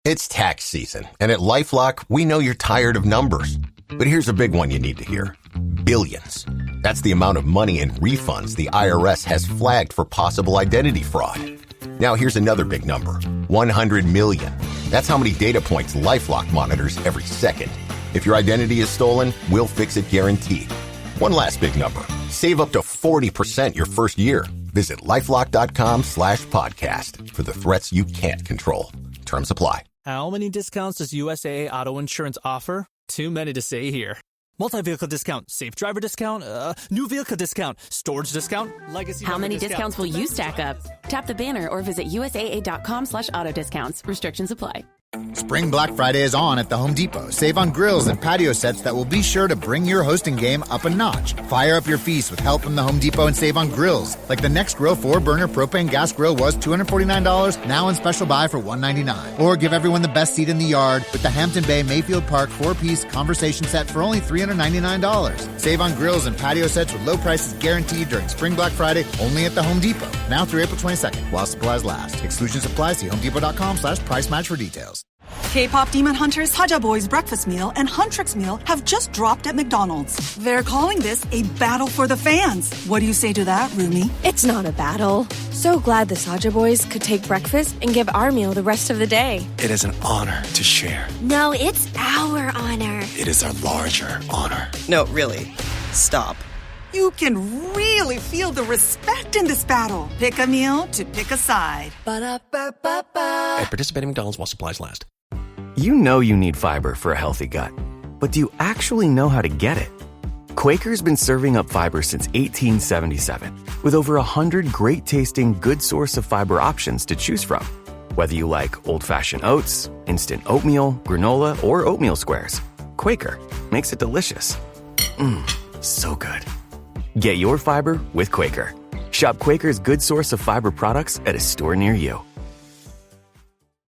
It's tax season, and at LifeLock, we know you're tired of numbers. But here's a big one you need to hear. Billions. That's the amount of money in refunds the IRS has flagged for possible identity fraud. Now here's another big number. 100 million. That's how many data points LifeLock monitors every second. If your identity is stolen, we'll fix it guaranteed. One last big number. Save up to 40% your first year. Visit LifeLock.com/podcast for the threats you can't control. Terms apply. How many discounts does USAA Auto Insurance offer? Too many to say here. Multi-vehicle discount, safe driver discount, new vehicle discount, storage discount, legacy. How many discounts will you stack up? Tap the banner or visit USAA.com/auto discounts. Restrictions apply. Spring Black Friday is on at the Home Depot. Save on grills and patio sets that will be sure to bring your hosting game up a notch. Fire up your feast with help from the Home Depot and save on grills. Like the Next Grill 4-burner propane gas grill was $249, now on special buy for $199. Or give everyone the best seat in the yard with the Hampton Bay Mayfield Park 4-piece conversation set for only $399. Save on grills and patio sets with low prices guaranteed during Spring Black Friday only at the Home Depot. Now through April 22nd, while supplies last. Exclusions apply. See homedepot.com/price match for details. K-pop Demon Hunters Haja Boys breakfast meal and Huntrix meal have just dropped at McDonald's. They're calling this a battle for the fans. What do you say to that, Rumi? It's not a battle. So glad the Saja Boys could take breakfast and give our meal the rest of the day. It is an honor to share. No, it's our honor. It is our larger honor. No, really. Stop. You can really feel the respect in this battle. Pick a meal to pick a side. Ba-da-ba-ba-ba. At participating McDonald's while supplies last. You know you need fiber for a healthy gut, but do you actually know how to get it? Quaker's been serving up fiber since 1877, with over 100 great-tasting, good source of fiber options to choose from. Whether you like old-fashioned oats, instant oatmeal, granola, or oatmeal squares, Quaker makes it delicious. So good. Get your fiber with Quaker. Shop Quaker's good source of fiber products at a store near you.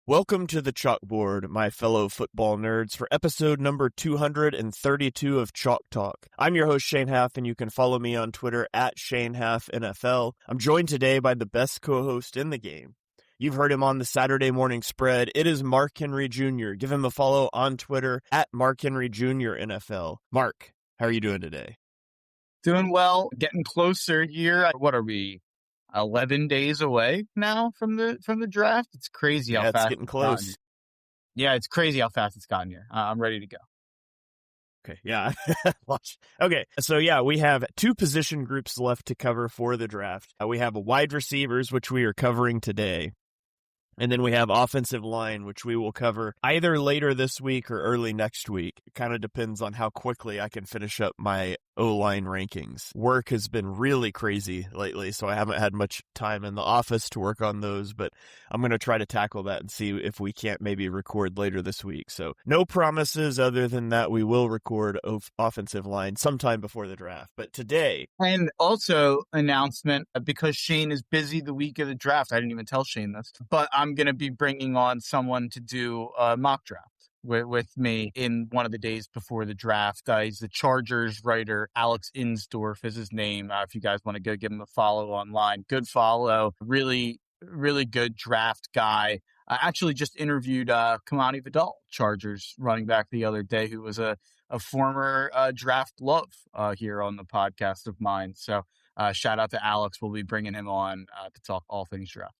Welcome to the Chalkboard, my fellow football nerds, for episode number 232 of Chalk Talk. I'm your host, Shane Haff, and you can follow me on Twitter at ShaneHaffNFL. I'm joined today by the best co-host in the game. You've heard him on the Saturday morning spread. It is Mark Henry Jr. Give him a follow on Twitter at Mark Henry Jr. NFL. Mark, how are you doing today? Doing well, getting closer here. What are we, 11 days away now from the draft? It's crazy how fast it's getting close. Yeah, it's crazy how fast it's gotten here. I'm ready to go. Okay, yeah. Okay, so yeah, we have two position groups left to cover for the draft. We have wide receivers, which we are covering today. And then we have offensive line, which we will cover either later this week or early next week. It kind of depends on how quickly I can finish up my O-line rankings. Work has been really crazy lately, so I haven't had much time in the office to work on those, but I'm going to try to tackle that and see if we can't maybe record later this week. So no promises other than that we will record offensive line sometime before the draft. But today... And also announcement, because Shane is busy the week of the draft. I didn't even tell Shane this, but I'm going to be bringing on someone to do a mock draft with me in one of the days before the draft. He's the Chargers writer. Alex Insdorf is his name. If you guys want to go give him a follow online, good follow. Really, really good draft guy. I actually just interviewed Kamani Vidal, Chargers running back, the other day, who was a former draft love here on the podcast of mine. So shout out to Alex. We'll be bringing him on to talk all things draft.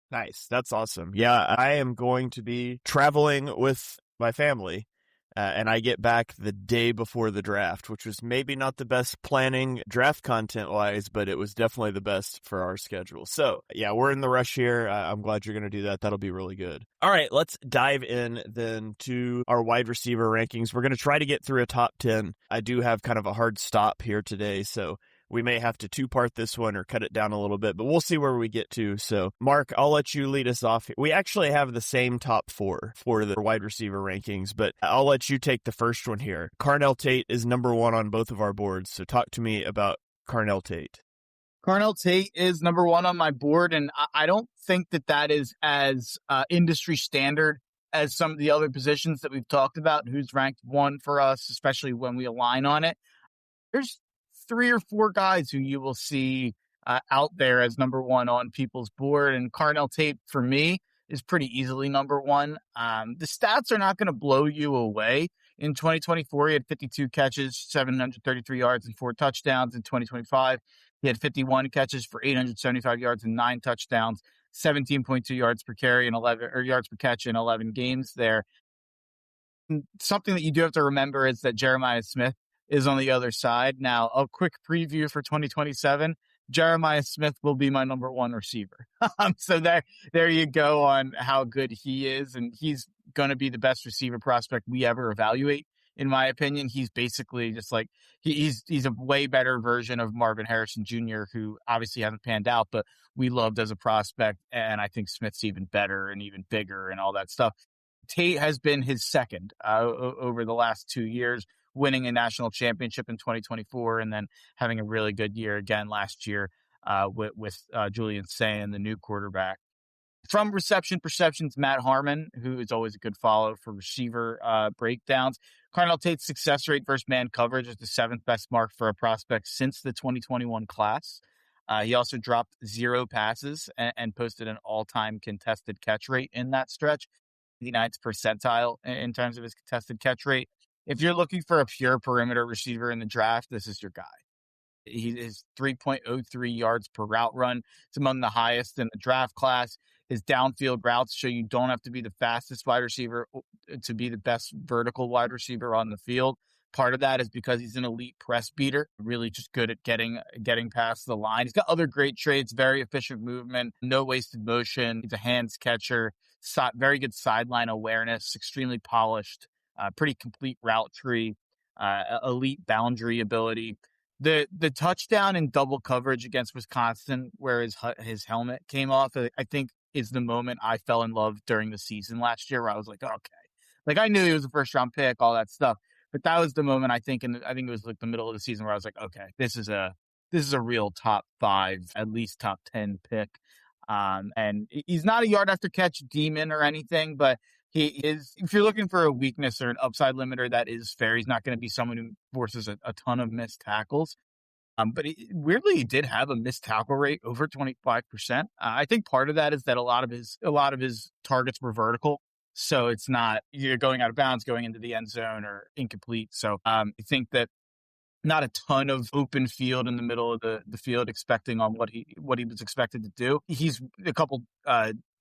Nice. That's awesome. Yeah, I am going to be traveling with my family, and I get back the day before the draft, which was maybe not the best planning draft content-wise, but it was definitely the best for our schedule. So, yeah, we're in the rush here. I'm glad you're going to do that. That'll be really good. All right, let's dive in then to our wide receiver rankings. We're going to try to get through a top 10. I do have kind of a hard stop here today, so we may have to two-part this one or cut it down a little bit, but we'll see where we get to. So, Mark, I'll let you lead us off. We actually have the same top four for the wide receiver rankings, but I'll let you take the first one here. Carnell Tate is number one on both of our boards, so talk to me about Carnell Tate. Carnell Tate is number one on my board, and I don't think that is as industry standard as some of the other positions that we've talked about, who's ranked one for us, especially when we align on it. There's 3 or 4 guys who you will see out there as number one on people's board. And Carnell Tate, for me, is pretty easily number one. The stats are not going to blow you away. In 2024, he had 52 catches, 733 yards, and 4 touchdowns. In 2025, he had 51 catches for 875 yards and 9 touchdowns, 17.2 yards per carry and 11 yards per catch in 11 games there. And something that you do have to remember is that Jeremiah Smith is on the other side. Now, a quick preview for 2027. Jeremiah Smith will be my number one receiver. So there you go on how good he is. And he's going to be the best receiver prospect we ever evaluate. In my opinion, he's basically just like, he's a way better version of Marvin Harrison Jr., who obviously hasn't panned out, but we loved as a prospect. And I think Smith's even better and even bigger and all that stuff. Tate has been his second over the last 2 years, winning a national championship in 2024 and then having a really good year again last year with Julian Sayin, the new quarterback. From Reception Perceptions, Matt Harmon, who is always a good follow for receiver breakdowns. Carnell Tate's success rate versus man coverage is the 7th best mark for a prospect since the 2021 class. He also dropped 0 passes and posted an all-time contested catch rate in that stretch, the 9th percentile in terms of his contested catch rate. If you're looking for a pure perimeter receiver in the draft, this is your guy. He is 3.03 yards per route run. It's among the highest in the draft class. His downfield routes show you don't have to be the fastest wide receiver to be the best vertical wide receiver on the field. Part of that is because he's an elite press beater, really just good at getting past the line. He's got other great traits, very efficient movement, no wasted motion. He's a hands catcher, very good sideline awareness, extremely polished. Pretty complete route tree, elite boundary ability. The touchdown in double coverage against Wisconsin, where his helmet came off, I think is the moment I fell in love during the season last year, where I was like, okay, like I knew he was a first round pick, all that stuff, but that was the moment I think it was like the middle of the season where I was like, okay, this is a real top 5, at least top 10 pick. And he's not a yard after catch demon or anything, but he is, if you're looking for a weakness or an upside limiter, that is fair. He's not going to be someone who forces a ton of missed tackles. But weirdly, he did have a missed tackle rate over 25%. I think part of that is that a lot of his targets were vertical. So it's not either going out of bounds, going into the end zone, or incomplete. So I think that not a ton of open field in the middle of the field expecting on what he was expected to do. He's a couple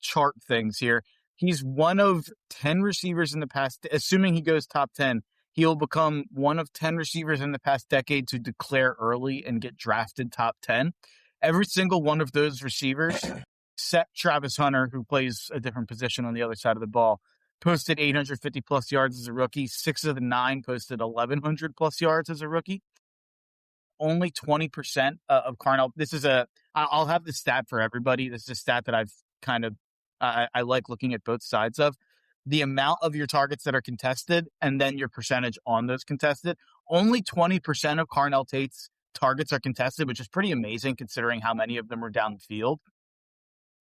chart things here. He's one of 10 receivers in the past, assuming he goes top 10, he'll become one of 10 receivers in the past decade to declare early and get drafted top 10. Every single one of those receivers, except Travis Hunter, who plays a different position on the other side of the ball, posted 850 plus yards as a rookie. 6 of the 9 posted 1,100 plus yards as a rookie. Only 20% of Carnell. I'll have this stat for everybody. This is a stat that I've kind of, I like looking at both sides of. The amount of your targets that are contested and then your percentage on those contested. Only 20% of Carnell Tate's targets are contested, which is pretty amazing considering how many of them are down the field.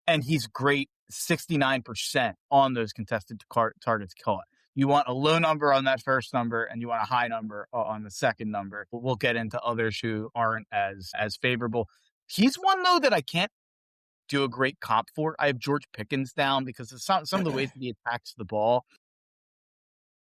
And he's great 69% on those contested targets caught. You want a low number on that first number, and you want a high number on the second number. We'll get into others who aren't as favorable. He's one, though, that I can't do a great comp for. I have George Pickens down because of some of the ways that he attacks the ball.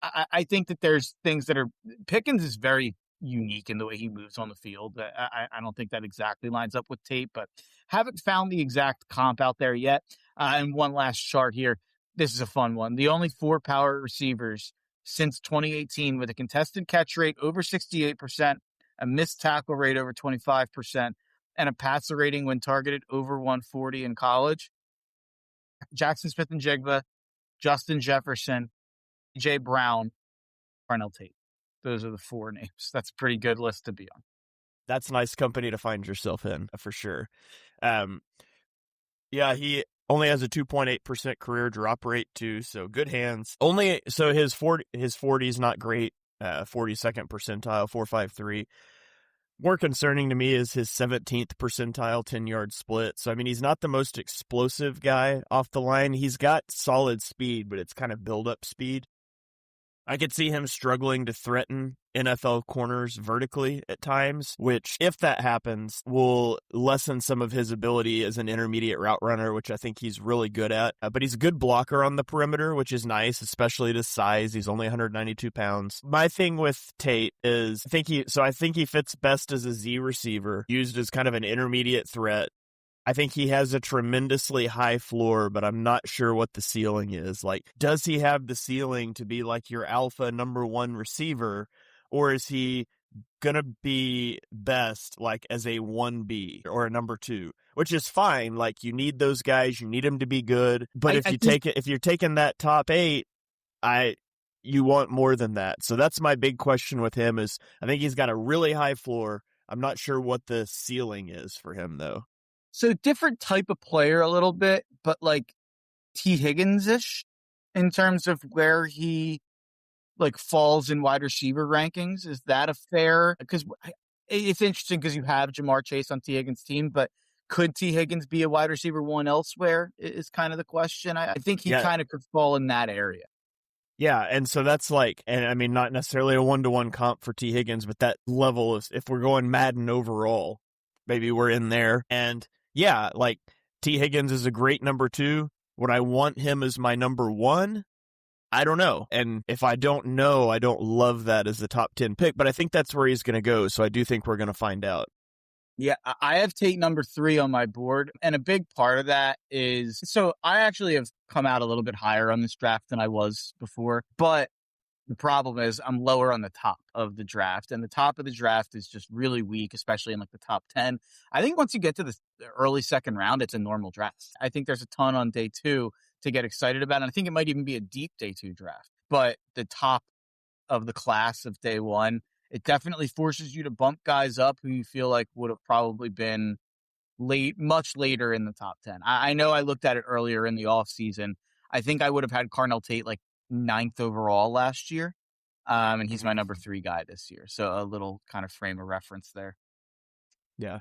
I think that there's things that are... Pickens is very unique in the way he moves on the field. I don't think that exactly lines up with Tate, but haven't found the exact comp out there yet. And one last chart here. This is a fun one. The only 4 power receivers since 2018 with a contested catch rate over 68%, a missed tackle rate over 25%, and a passer rating when targeted over 140 in college. Jackson Smith-Njigba, Justin Jefferson, Jay Brown, Carnell Tate. Those are the 4 names. That's a pretty good list to be on. That's nice company to find yourself in, for sure. Yeah, he only has a 2.8% career drop rate too, so good hands. So his 40 is not great. 42nd percentile, 4.53. More concerning to me is his 17th percentile 10-yard split. So, I mean, he's not the most explosive guy off the line. He's got solid speed, but it's kind of build-up speed. I could see him struggling to threaten NFL corners vertically at times, which, if that happens, will lessen some of his ability as an intermediate route runner, which I think he's really good at. But he's a good blocker on the perimeter, which is nice, especially at his size. He's only 192 pounds. My thing with Tate is I think he fits best as a Z receiver, used as kind of an intermediate threat. I think he has a tremendously high floor, but I'm not sure what the ceiling is. Like, does he have the ceiling to be like your alpha number one receiver, or is he going to be best like as a 1B or a number 2, which is fine. Like, you need those guys, you need them to be good. But if you're taking that top 8, you want more than that. So that's my big question with him is I think he's got a really high floor. I'm not sure what the ceiling is for him though. So different type of player a little bit, but like T. Higgins-ish in terms of where he like falls in wide receiver rankings. Is that a fair? Because it's interesting because you have Jamar Chase on T. Higgins' team, but could T. Higgins be a wide receiver one elsewhere is kind of the question. I think he kind of could fall in that area. Yeah, and so that's like, and I mean, not necessarily a 1-to-1 comp for T. Higgins, but that level of, if we're going Madden overall, maybe we're in there. And yeah, like T. Higgins is a great number 2. Would I want him as my number 1? I don't know. And if I don't know, I don't love that as the top 10 pick, but I think that's where he's going to go. So I do think we're going to find out. Yeah, I have Tate number 3 on my board. And a big part of that is, so I actually have come out a little bit higher on this draft than I was before, but the problem is I'm lower on the top of the draft, and the top of the draft is just really weak, especially in like the top 10. I think once you get to the early second round, it's a normal draft. I think there's a ton on day 2 to get excited about, and I think it might even be a deep day 2 draft. But the top of the class of day 1, it definitely forces you to bump guys up who you feel like would have probably been much later in the top 10. I know I looked at it earlier in the offseason. I think I would have had Carnell Tate like 9th overall last year. And he's my number 3 guy this year. So a little kind of frame of reference there. Yeah.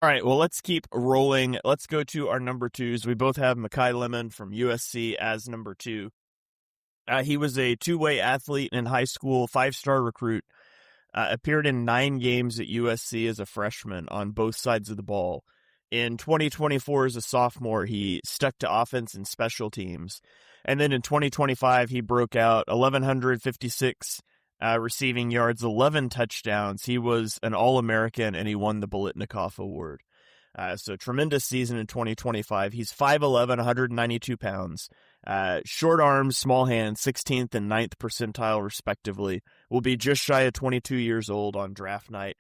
All right. Well, let's keep rolling. Let's go to our number 2s. We both have Makai Lemon from USC as number 2. He was a two-way athlete in high school, 5-star recruit, appeared in 9 games at USC as a freshman on both sides of the ball. In 2024, as a sophomore, he stuck to offense and special teams. And then in 2025, he broke out 1,156 receiving yards, 11 touchdowns. He was an All-American, and he won the Biletnikoff Award. So tremendous season in 2025. He's 5'11", 192 pounds. Short arms, small hands, 16th and 9th percentile, respectively. Will be just shy of 22 years old on draft night.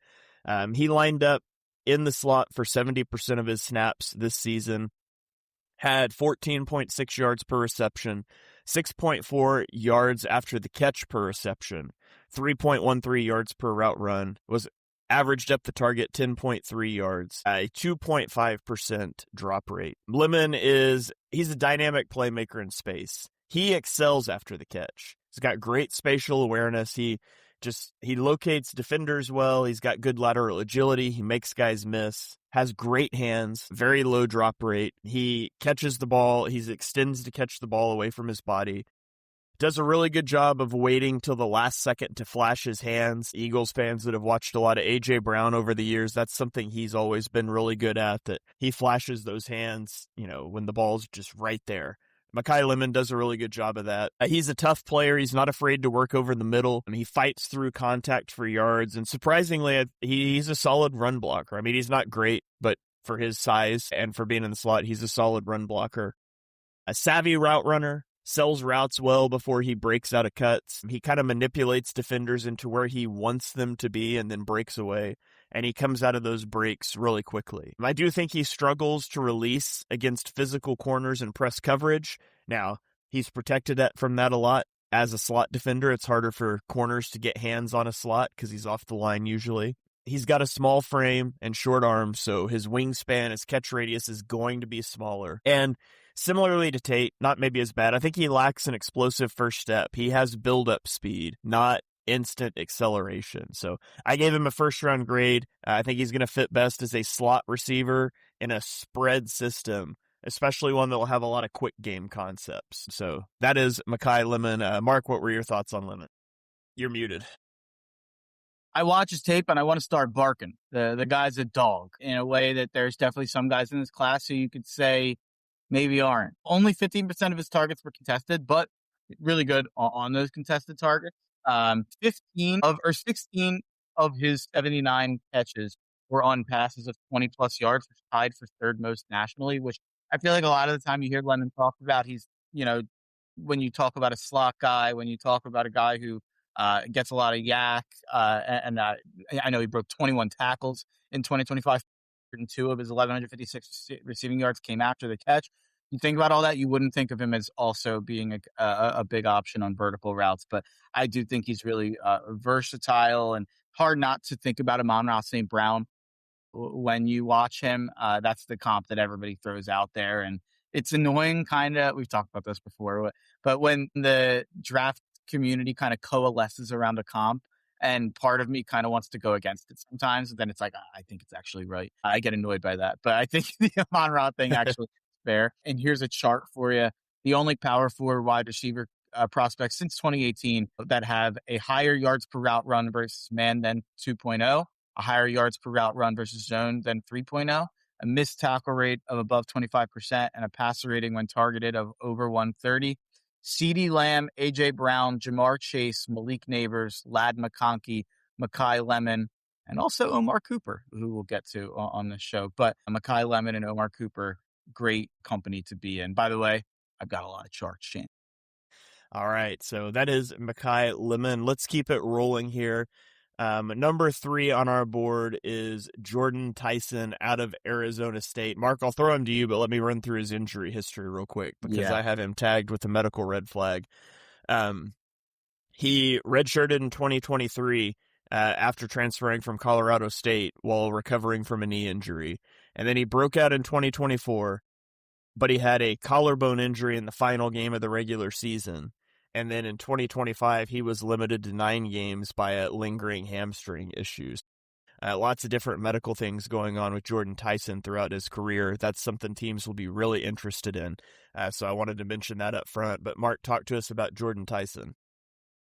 He lined up in the slot for 70% of his snaps this season. Had 14.6 yards per reception, 6.4 yards after the catch per reception, 3.13 yards per route run, was averaged up the target 10.3 yards, a 2.5% drop rate. Lemon he's a dynamic playmaker in space. He excels after the catch. He's got great spatial awareness. He locates defenders well. He's got good lateral agility. He makes guys miss. Has great hands, very low drop rate. He catches the ball. He extends to catch the ball away from his body. Does a really good job of waiting till the last second to flash his hands. Eagles fans that have watched a lot of A.J. Brown over the years, that's something he's always been really good at, that he flashes those hands, when the ball's just right there. Makai Lemon does a really good job of that. He's a tough player. He's not afraid to work over the middle. He fights through contact for yards. And surprisingly, he's a solid run blocker. I mean, he's not great, but for his size and for being in the slot, he's a solid run blocker. A savvy route runner, sells routes well before he breaks out of cuts. He kind of manipulates defenders into where he wants them to be and then breaks away. And he comes out of those breaks really quickly. I do think he struggles to release against physical corners and press coverage. Now, he's protected from that a lot. As a slot defender, it's harder for corners to get hands on a slot because he's off the line usually. He's got a small frame and short arms, so his wingspan, his catch radius is going to be smaller. And similarly to Tate, not maybe as bad, I think he lacks an explosive first step. He has build-up speed, not instant acceleration. So I gave him a first-round grade. I think he's going to fit best as a slot receiver in a spread system, especially one that will have a lot of quick game concepts. So that is Makai Lemon. Mark, what were your thoughts on Lemon? You're muted. I watch his tape and I want to start barking. The guy's a dog in a way that there's definitely some guys in this class who you could say maybe aren't. Only 15% of his targets were contested, but really good on those contested targets. 16 of his 79 catches were on passes of 20 plus yards, which tied for third most nationally, which I feel like a lot of the time you hear Lemon talk about, he's, when you talk about a slot guy, when you talk about a guy who gets a lot of yak, and I know he broke 21 tackles in 2025, and 2 of his 1,156 receiving yards came after the catch. You think about all that, you wouldn't think of him as also being a big option on vertical routes, but I do think he's really versatile and hard not to think about Amon-Ra St. Brown when you watch him. That's the comp that everybody throws out there, and it's annoying, kind of. We've talked about this before, but when the draft community kind of coalesces around a comp, and part of me kind of wants to go against it sometimes, and then it's like, I think it's actually right. I get annoyed by that, but I think the Amon-Ra thing actually is fair. And here's a chart for you. The only power forward wide receiver prospects since 2018 that have a higher yards per route run versus man than 2.0, a higher yards per route run versus zone than 3.0, a missed tackle rate of above 25%, and a passer rating when targeted of over 130. CeeDee Lamb, A.J. Brown, Jamar Chase, Malik Neighbors, Ladd McConkey, Makai Lemon, and also Omar Cooper, who we'll get to on this show. But Makai Lemon and Omar Cooper, great company to be in. By the way, I've got a lot of charts, Shane. All right, so that is Makai Lemon. Let's keep it rolling here. Number 3 on our board is Jordan Tyson out of Arizona State. Mark, I'll throw him to you, but let me run through his injury history real quick because I have him tagged with a medical red flag. He redshirted in 2023 after transferring from Colorado State while recovering from a knee injury. And then he broke out in 2024, but he had a collarbone injury in the final game of the regular season. And then in 2025, he was limited to 9 games by lingering hamstring issues. Lots of different medical things going on with Jordan Tyson throughout his career. That's something teams will be really interested in. So I wanted to mention that up front. But Mark, talk to us about Jordan Tyson.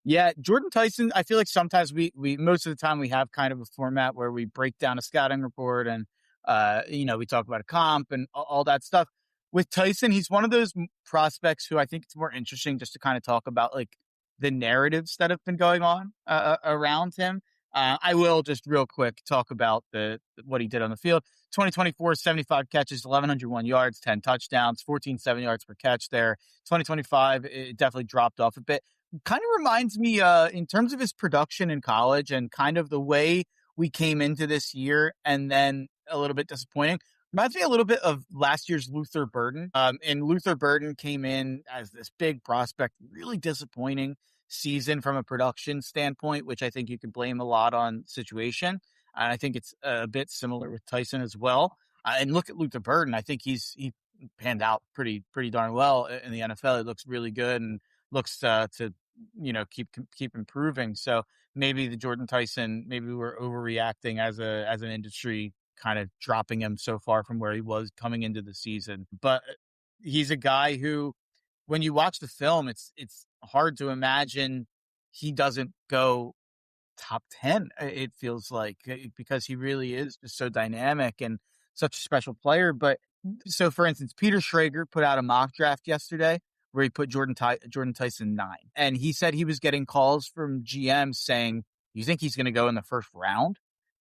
Yeah, Jordan Tyson, I feel like sometimes we most of the time we have kind of a format where we break down a scouting report and, we talk about a comp and all that stuff. With Tyson, he's one of those prospects who I think it's more interesting just to kind of talk about like the narratives that have been going on around him. I will just real quick talk about what he did on the field. 2024, 75 catches, 1,101 yards, 10 touchdowns, 14.7 yards per catch there. 2025, it definitely dropped off a bit. Kind of reminds me in terms of his production in college and kind of the way we came into this year and then a little bit disappointing. Reminds me a little bit of last year's Luther Burden. And Luther Burden came in as this big prospect, really disappointing season from a production standpoint, which I think you can blame a lot on situation. And I think it's a bit similar with Tyson as well. And look at Luther Burden. I think he panned out pretty darn well in the NFL. It looks really good and looks to keep improving. So maybe the Jordan Tyson, maybe we're overreacting as an industry, kind of dropping him so far from where he was coming into the season. But he's a guy who, when you watch the film, it's hard to imagine he doesn't go top 10, it feels like, because he really is just so dynamic and such a special player. But so, for instance, Peter Schrager put out a mock draft yesterday where he put Jordan Tyson 9. And he said he was getting calls from GMs saying, you think he's going to go in the first round?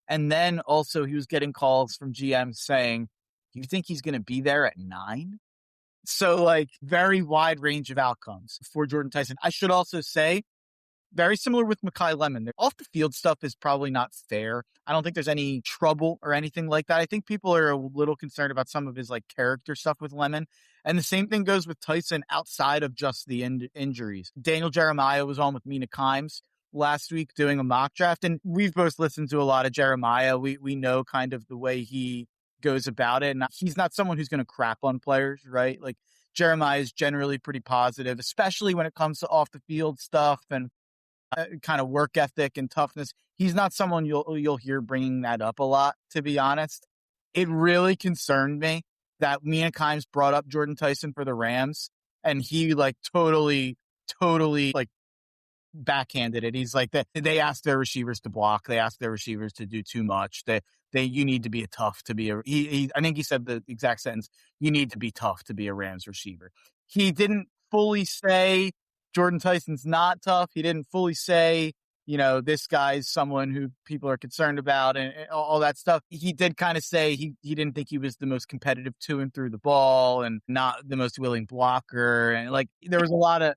And then also he was getting calls from GMs saying, you think he's going to be there at 9? So like very wide range of outcomes for Jordan Tyson. I should also say, very similar with Makai Lemon. Off the field stuff is probably not fair. I don't think there's any trouble or anything like that. I think people are a little concerned about some of his like character stuff with Lemon. And the same thing goes with Tyson outside of just the injuries. Daniel Jeremiah was on with Mina Kimes last week doing a mock draft, and we've both listened to a lot of Jeremiah. We know kind of the way he goes about it, and he's not someone who's going to crap on players, right? Like Jeremiah is generally pretty positive, especially when it comes to off the field stuff and kind of work ethic and toughness. He's not someone you'll hear bringing that up a lot, to be honest. It really concerned me that Mina Kimes brought up Jordan Tyson for the Rams, and he like totally like backhanded it. He's like, they asked their receivers to block. They asked their receivers to do too much. You need to be tough to be I think he said the exact sentence, you need to be tough to be a Rams receiver. He didn't fully say Jordan Tyson's not tough. He didn't fully say, this guy's someone who people are concerned about and all that stuff. He did kind of say he didn't think he was the most competitive to and through the ball and not the most willing blocker. And like, there was a lot of,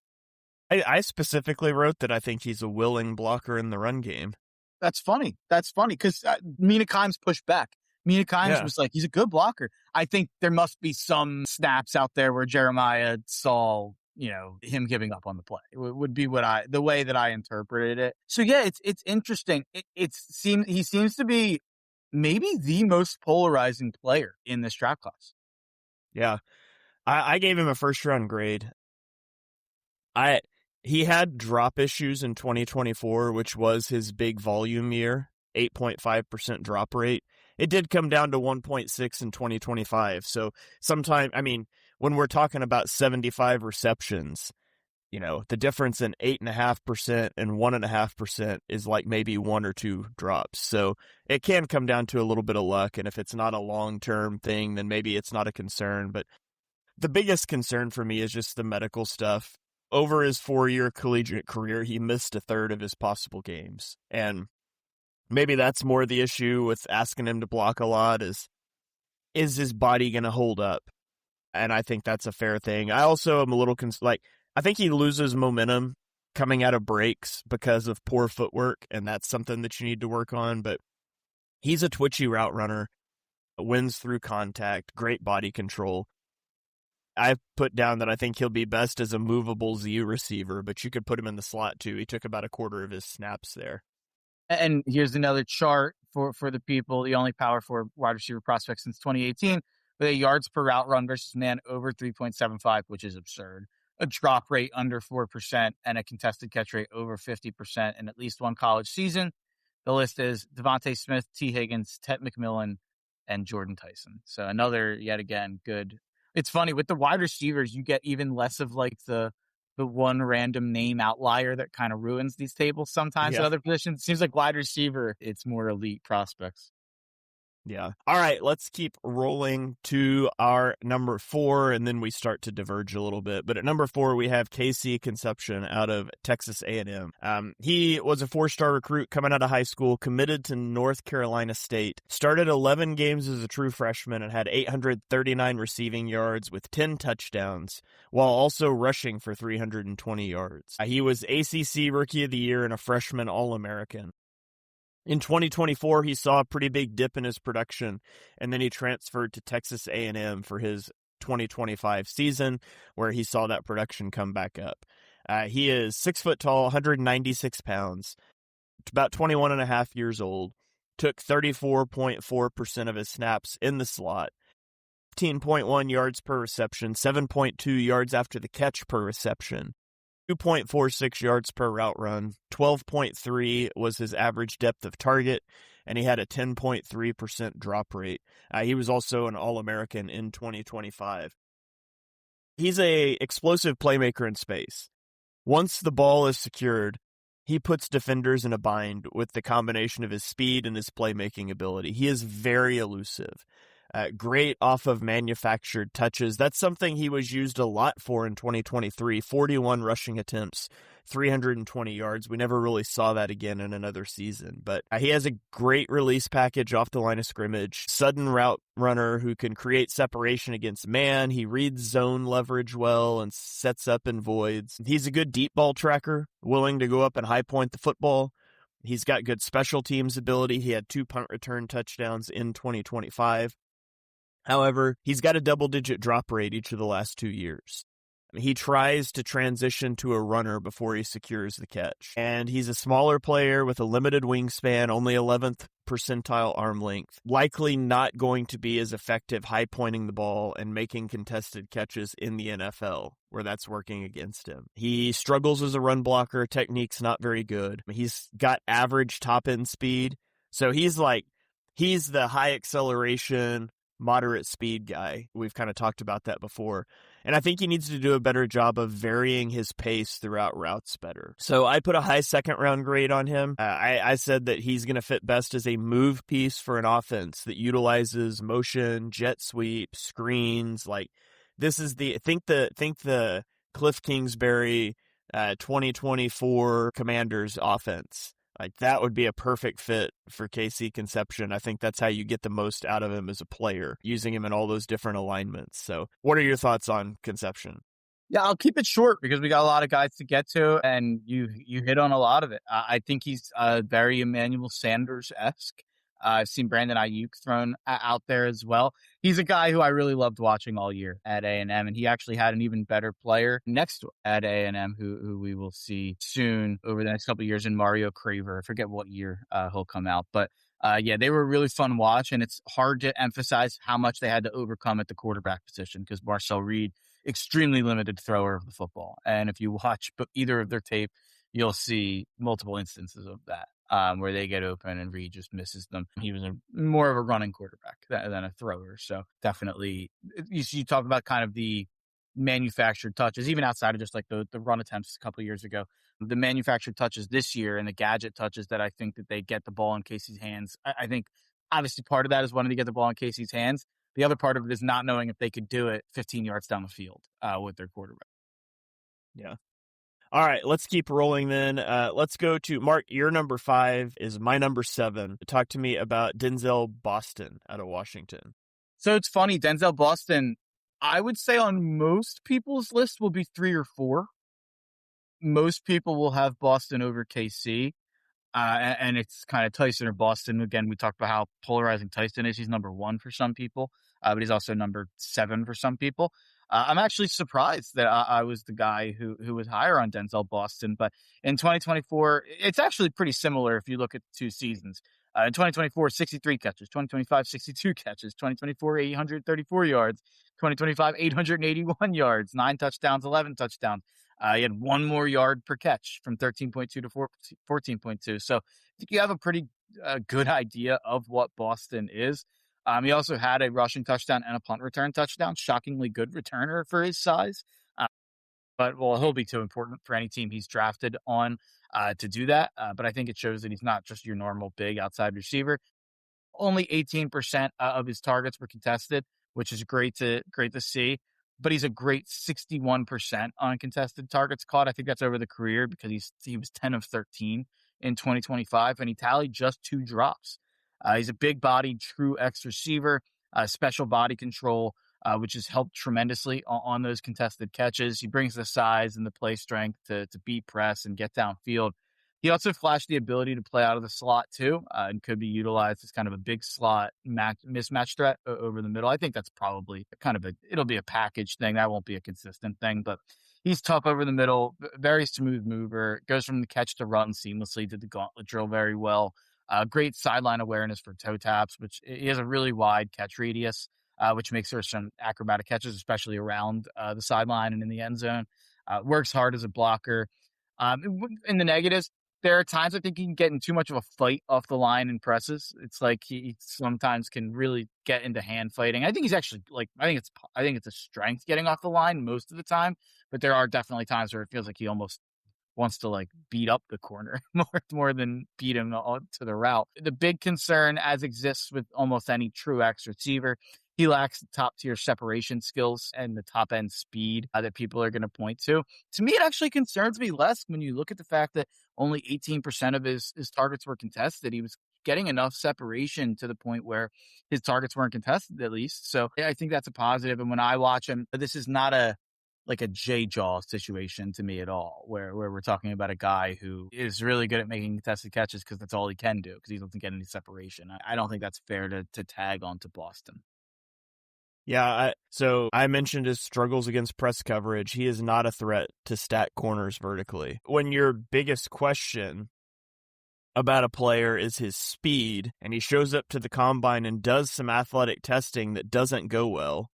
I specifically wrote that I think he's a willing blocker in the run game. That's funny because Mina Kimes pushed back. Mina Kimes was like, he's a good blocker. I think there must be some snaps out there where Jeremiah saw, him giving up on the play. It would be the way that I interpreted it. So yeah, it's interesting. He seems to be maybe the most polarizing player in this draft class. Yeah. I gave him a first round grade. He had drop issues in 2024, which was his big volume year, 8.5% drop rate. It did come down to 1.6 in 2025. So when we're talking about 75 receptions, the difference in 8.5% and 1.5% is like maybe 1 or 2 drops. So it can come down to a little bit of luck. And if it's not a long-term thing, then maybe it's not a concern. But the biggest concern for me is just the medical stuff. Over his 4-year collegiate career, he missed a third of his possible games. And maybe that's more the issue with asking him to block a lot is his body going to hold up? And I think that's a fair thing. I also am a little I think he loses momentum coming out of breaks because of poor footwork, and that's something that you need to work on. But he's a twitchy route runner, wins through contact, great body control. I've put down that I think he'll be best as a movable Z receiver, but you could put him in the slot too. He took about a quarter of his snaps there. And here's another chart for the people, the only Power 4 wide receiver prospect since 2018, with a yards per route run versus man over 3.75, which is absurd. A drop rate under 4% and a contested catch rate over 50% in at least one college season. The list is Devontae Smith, T. Higgins, Ted McMillan, and Jordan Tyson. So another, yet again, good. It's funny, with the wide receivers, you get even less of like the one random name outlier that kind of ruins these tables sometimes at other positions. It seems like wide receiver, it's more elite prospects. Yeah. All right, let's keep rolling to our number 4, and then we start to diverge a little bit. But at number 4, we have Casey Concepcion out of Texas A&M. He was a 4-star recruit coming out of high school, committed to North Carolina State, started 11 games as a true freshman, and had 839 receiving yards with 10 touchdowns, while also rushing for 320 yards. He was ACC Rookie of the Year and a freshman All-American. In 2024, he saw a pretty big dip in his production, and then he transferred to Texas A&M for his 2025 season, where he saw that production come back up. He is 6 foot tall, 196 pounds, about 21 and a half years old, took 34.4% of his snaps in the slot, 15.1 yards per reception, 7.2 yards after the catch per reception, 2.46 yards per route run, 12.3 was his average depth of target, and he had a 10.3% drop rate. He was also an All-American in 2025. He's a explosive playmaker in space. Once the ball is secured, he puts defenders in a bind with the combination of his speed and his playmaking ability. He is very elusive. Great off of manufactured touches. That's something he was used a lot for in 2023. 41 rushing attempts, 320 yards. We never really saw that again in another season. But he has a great release package off the line of scrimmage. Sudden route runner who can create separation against man. He reads zone leverage well and sets up in voids. He's a good deep ball tracker, willing to go up and high point the football. He's got good special teams ability. He had 2 punt return touchdowns in 2025. However, he's got a double-digit drop rate each of the last 2 years. He tries to transition to a runner before he secures the catch. And he's a smaller player with a limited wingspan, only 11th percentile arm length. Likely not going to be as effective high-pointing the ball and making contested catches in the NFL, where that's working against him. He struggles as a run blocker. Technique's not very good. He's got average top-end speed. So he's the high acceleration, moderate speed guy. We've kind of talked about that before. And I think he needs to do a better job of varying his pace throughout routes better. So I put a high second-round grade on him. I said that he's going to fit best as a move piece for an offense that utilizes motion, jet sweep, screens. Like, this is think the Cliff Kingsbury 2024 Commanders offense. Like, that would be a perfect fit for KC Conception. I think that's how you get the most out of him as a player, using him in all those different alignments. So what are your thoughts on Conception? Yeah, I'll keep it short because we got a lot of guys to get to, and you hit on a lot of it. I think he's very Emmanuel Sanders-esque. I've seen Brandon Ayuk thrown out there as well. He's a guy who I really loved watching all year at A&M, and he actually had an even better player next to at A&M who we will see soon over the next couple of years in Mario Craver. I forget what year he'll come out, but yeah, they were a really fun watch, and it's hard to emphasize how much they had to overcome at the quarterback position because Marcel Reed, extremely limited thrower of the football. And if you watch either of their tape, you'll see multiple instances of that. Where they get open and Reed just misses them. He was more of a running quarterback than a thrower. So definitely, you talk about kind of the manufactured touches, even outside of just like the run attempts a couple of years ago, the manufactured touches this year and the gadget touches that I think that they get the ball in Casey's hands. I think obviously part of that is wanting to get the ball in Casey's hands. The other part of it is not knowing if they could do it 15 yards down the field with their quarterback. Yeah. All right, let's keep rolling then. Let's go to Mark. Your number 5 is my number 7. Talk to me about Denzel Boston out of Washington. So it's funny, Denzel Boston, I would say on most people's list will be 3 or 4. Most people will have Boston over KC. And it's kind of Tyson or Boston. Again, we talked about how polarizing Tyson is. He's number 1 for some people, but he's also number 7 for some people. I'm actually surprised that I was the guy who was higher on Denzel Boston. But in 2024, it's actually pretty similar if you look at the 2 seasons. In 2024, 63 catches. 2025, 62 catches. 2024, 834 yards. 2025, 881 yards. 9 touchdowns, 11 touchdowns. He had 1 more yard per catch from 13.2 to 14.2. So I think you have a pretty good idea of what Boston is. He also had a rushing touchdown and a punt return touchdown. Shockingly good returner for his size. But he'll be too important for any team he's drafted on to do that. But I think it shows that he's not just your normal big outside receiver. Only 18% of his targets were contested, which is great to see. But he's a great 61% on contested targets caught. I think that's over the career because he was 10 of 13 in 2025, and he tallied just 2 drops. He's a big-bodied, true X receiver, special body control, which has helped tremendously on those contested catches. He brings the size and the play strength to beat press and get downfield. He also flashed the ability to play out of the slot, too, and could be utilized as kind of a big slot mismatch threat over the middle. I think that's probably it'll be a package thing. That won't be a consistent thing, but he's tough over the middle, very smooth mover, goes from the catch to run seamlessly, did the gauntlet drill very well. Great sideline awareness for toe taps, which he has a really wide catch radius, which makes there some acrobatic catches, especially around the sideline and in the end zone. Works hard as a blocker. In the negatives, there are times I think he can get in too much of a fight off the line and presses. It's like he sometimes can really get into hand fighting. I think he's actually I think it's a strength getting off the line most of the time, but there are definitely times where it feels like he almost wants to beat up the corner more than beat him to the route. The big concern, as exists with almost any true X receiver, he lacks the top tier separation skills and the top end speed that people are going to point to. To me, it actually concerns me less when you look at the fact that only 18% of his targets were contested. He was getting enough separation to the point where his targets weren't contested, at least. So I think that's a positive. And when I watch him, this is not a J-Jaw situation to me at all, where we're talking about a guy who is really good at making contested catches because that's all he can do because he doesn't get any separation. I don't think that's fair to tag onto Boston. Yeah, so I mentioned his struggles against press coverage. He is not a threat to stack corners vertically. When your biggest question about a player is his speed, and he shows up to the combine and does some athletic testing that doesn't go well,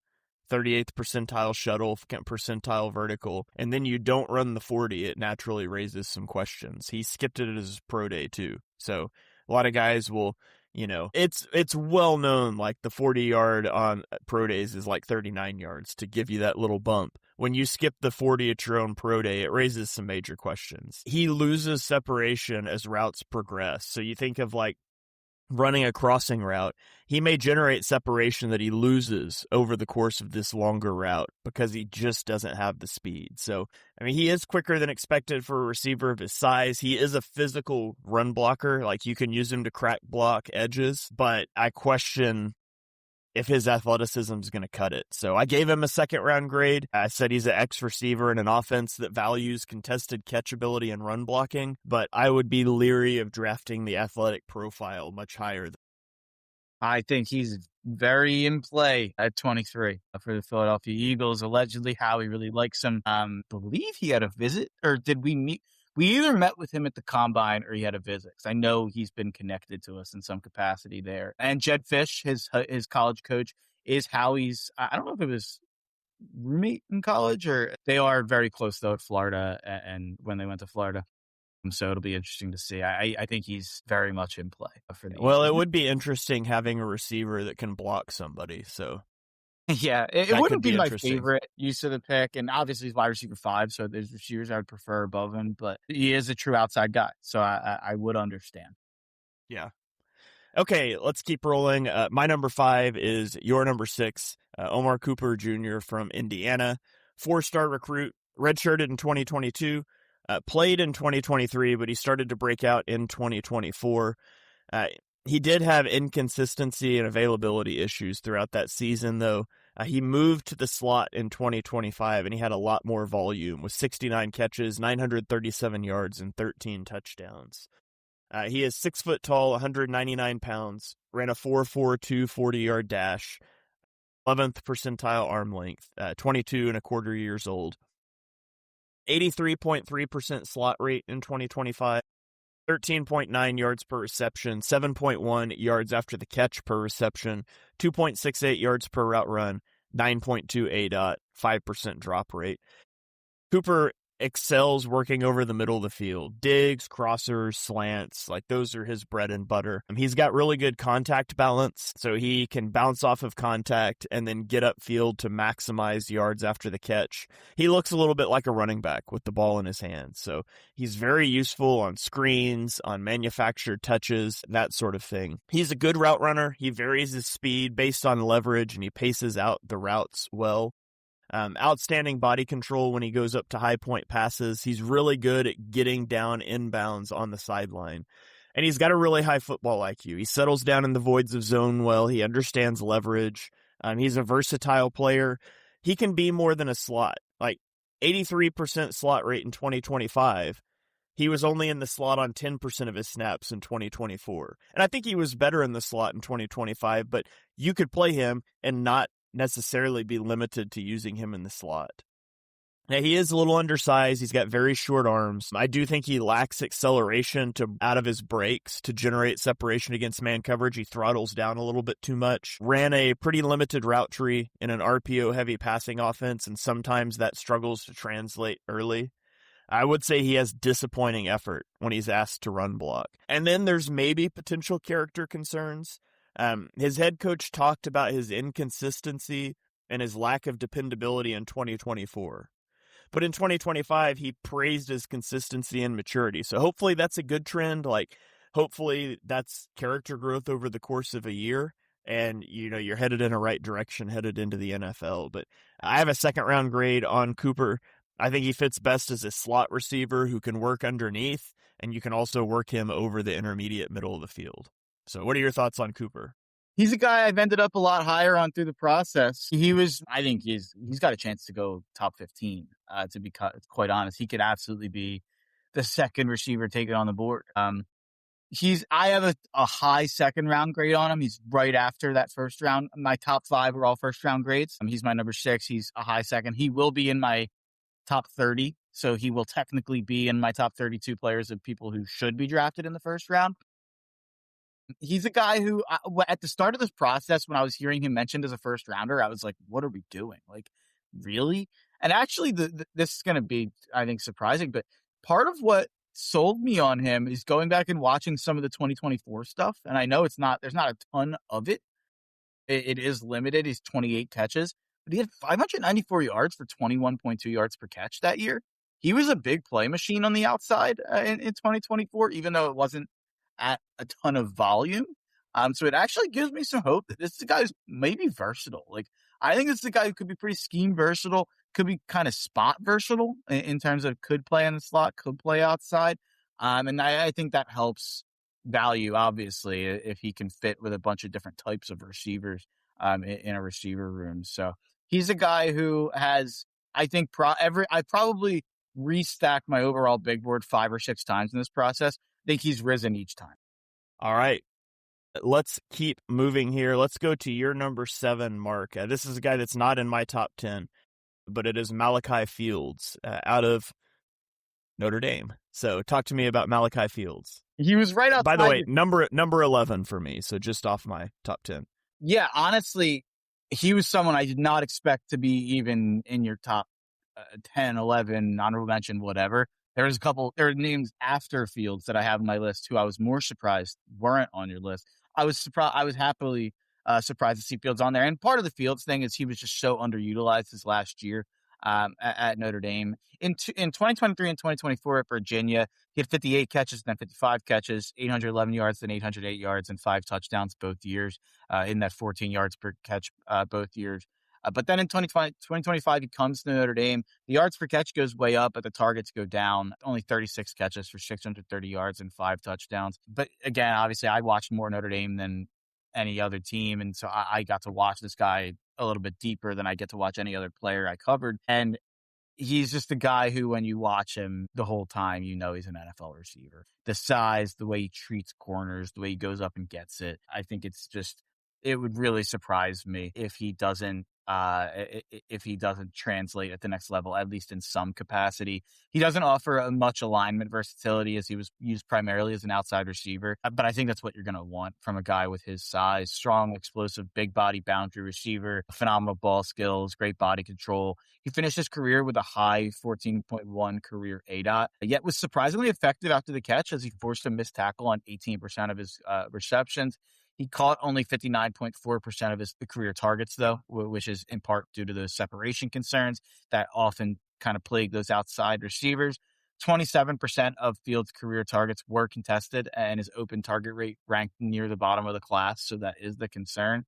38th percentile shuttle, percentile vertical, and then you don't run the 40, it naturally raises some questions. He skipped it at his pro day too. So a lot of guys will It's well known, like the 40-yard on pro days is like 39 yards to give you that little bump. When you skip the 40 at your own pro day, it raises some major questions. He loses separation as routes progress. So you think of like running a crossing route, he may generate separation that he loses over the course of this longer route because he just doesn't have the speed. So, I mean, he is quicker than expected for a receiver of his size. He is a physical run blocker. Like, you can use him to crack block edges, but I question if his athleticism is going to cut it. So I gave him a second-round grade. I said he's an X-receiver in an offense that values contested catchability and run blocking, but I would be leery of drafting the athletic profile much higher. I think he's very in play at 23 for the Philadelphia Eagles. Allegedly, Howie really likes him. Believe he had a visit, or did we meet? We either met with him at the Combine or he had a visit. I know he's been connected to us in some capacity there. And Jed Fish, his college coach, is Howie's, I don't know if it was roommate in college, or they are very close, though, at Florida and when they went to Florida. So it'll be interesting to see. I think he's very much in play for the Well, it would be interesting having a receiver that can block somebody, so... Yeah, it wouldn't be my favorite use of the pick, and obviously he's wide receiver 5, so there's receivers I would prefer above him, but he is a true outside guy, so I would understand. Yeah. Okay, let's keep rolling. My number 5 is your number 6, Omar Cooper Jr. from Indiana, 4-star recruit, redshirted in 2022, played in 2023, but he started to break out in 2024. He did have inconsistency and availability issues throughout that season, though. He moved to the slot in 2025, and he had a lot more volume with 69 catches, 937 yards, and 13 touchdowns. He is 6 foot tall, 199 pounds, ran a 4.42 40-yard dash, 11th percentile arm length, 22 and a quarter years old. 83.3% slot rate in 2025. 13.9 yards per reception, 7.1 yards after the catch per reception, 2.68 yards per route run, 9.2 ADOT, 5% drop rate. Cooper excels working over the middle of the field. Digs, crossers, slants, like those are his bread and butter. He's got really good contact balance, so he can bounce off of contact and then get upfield to maximize yards after the catch. He looks a little bit like a running back with the ball in his hands, so he's very useful on screens, on manufactured touches, that sort of thing. He's a good route runner. He varies his speed based on leverage, and he paces out the routes well. Outstanding body control when he goes up to high point passes. He's really good at getting down inbounds on the sideline. And he's got a really high football IQ. He settles down in the voids of zone well. He understands leverage. He's a versatile player. He can be more than a slot. Like 83% slot rate in 2025. He was only in the slot on 10% of his snaps in 2024. And I think he was better in the slot in 2025, but you could play him and not necessarily be limited to using him in the slot. Now, he is a little undersized. He's got very short arms. I do think he lacks acceleration out of his breaks to generate separation against man coverage. He throttles down a little bit too much. Ran a pretty limited route tree in an RPO-heavy passing offense, and sometimes that struggles to translate early. I would say he has disappointing effort when he's asked to run block. And then there's maybe potential character concerns. His head coach talked about his inconsistency and his lack of dependability in 2024. But in 2025, he praised his consistency and maturity. So hopefully that's a good trend. Like, hopefully that's character growth over the course of a year. And, you're headed in a right direction, headed into the NFL. But I have a second-round grade on Cooper. I think he fits best as a slot receiver who can work underneath, and you can also work him over the intermediate middle of the field. So what are your thoughts on Cooper? He's a guy I've ended up a lot higher on through the process. I think he's got a chance to go top 15, to be quite honest. He could absolutely be the second receiver taken on the board. I have a high second round grade on him. He's right after that first round. My top 5 are all first round grades. He's my number 6. He's a high second. He will be in my top 30. So he will technically be in my top 32 players of people who should be drafted in the first round. He's a guy who, at the start of this process, when I was hearing him mentioned as a first rounder, I was like, what are we doing? Like, really? And actually, this is going to be, I think, surprising, but part of what sold me on him is going back and watching some of the 2024 stuff. And I know there's not a ton of it. It is limited. He's 28 catches, but he had 594 yards for 21.2 yards per catch that year. He was a big play machine on the outside in 2024, even though it wasn't at a ton of volume. So it actually gives me some hope that this is a guy who's maybe versatile. Like, I think this is a guy who could be pretty scheme versatile, could be kind of spot versatile in terms of could play in the slot, could play outside. And I think that helps value, obviously, if he can fit with a bunch of different types of receivers in a receiver room. So he's a guy who has, I think, I probably restacked my overall big board 5 or 6 times in this process. I think he's risen each time. All right. Let's keep moving here. Let's go to your number 7, Mark. This is a guy that's not in my top 10, but it is Malachi Fields out of Notre Dame. So talk to me about Malachi Fields. He was right outside. By the way, number 11 for me, so just off my top 10. Yeah, honestly, he was someone I did not expect to be even in your top 10, 11, honorable mention, whatever. There are names after Fields that I have on my list who I was more surprised weren't on your list. I was happily surprised to see Fields on there. And part of the Fields thing is he was just so underutilized this last year at Notre Dame. In 2023 and 2024 at Virginia, he had 58 catches, then 55 catches, 811 yards, then 808 yards, and 5 touchdowns both years, in that 14 yards per catch both years. But then in 2025, he comes to Notre Dame. The yards per catch goes way up, but the targets go down. Only 36 catches for 630 yards and 5 touchdowns. But again, obviously, I watched more Notre Dame than any other team. And so I got to watch this guy a little bit deeper than I get to watch any other player I covered. And he's just a guy who, when you watch him the whole time, you know he's an NFL receiver. The size, the way he treats corners, the way he goes up and gets it. I think it would really surprise me if he doesn't translate at the next level, at least in some capacity. He doesn't offer much alignment versatility, as he was used primarily as an outside receiver. But I think that's what you're going to want from a guy with his size: strong, explosive, big body boundary receiver, phenomenal ball skills, great body control. He finished his career with a high 14.1 career ADOT, yet was surprisingly effective after the catch, as he forced a missed tackle on 18% of his receptions. He caught only 59.4% of his career targets, though, which is in part due to those separation concerns that often kind of plague those outside receivers. 27% of Fields' career targets were contested, and his open target rate ranked near the bottom of the class, so that is the concern.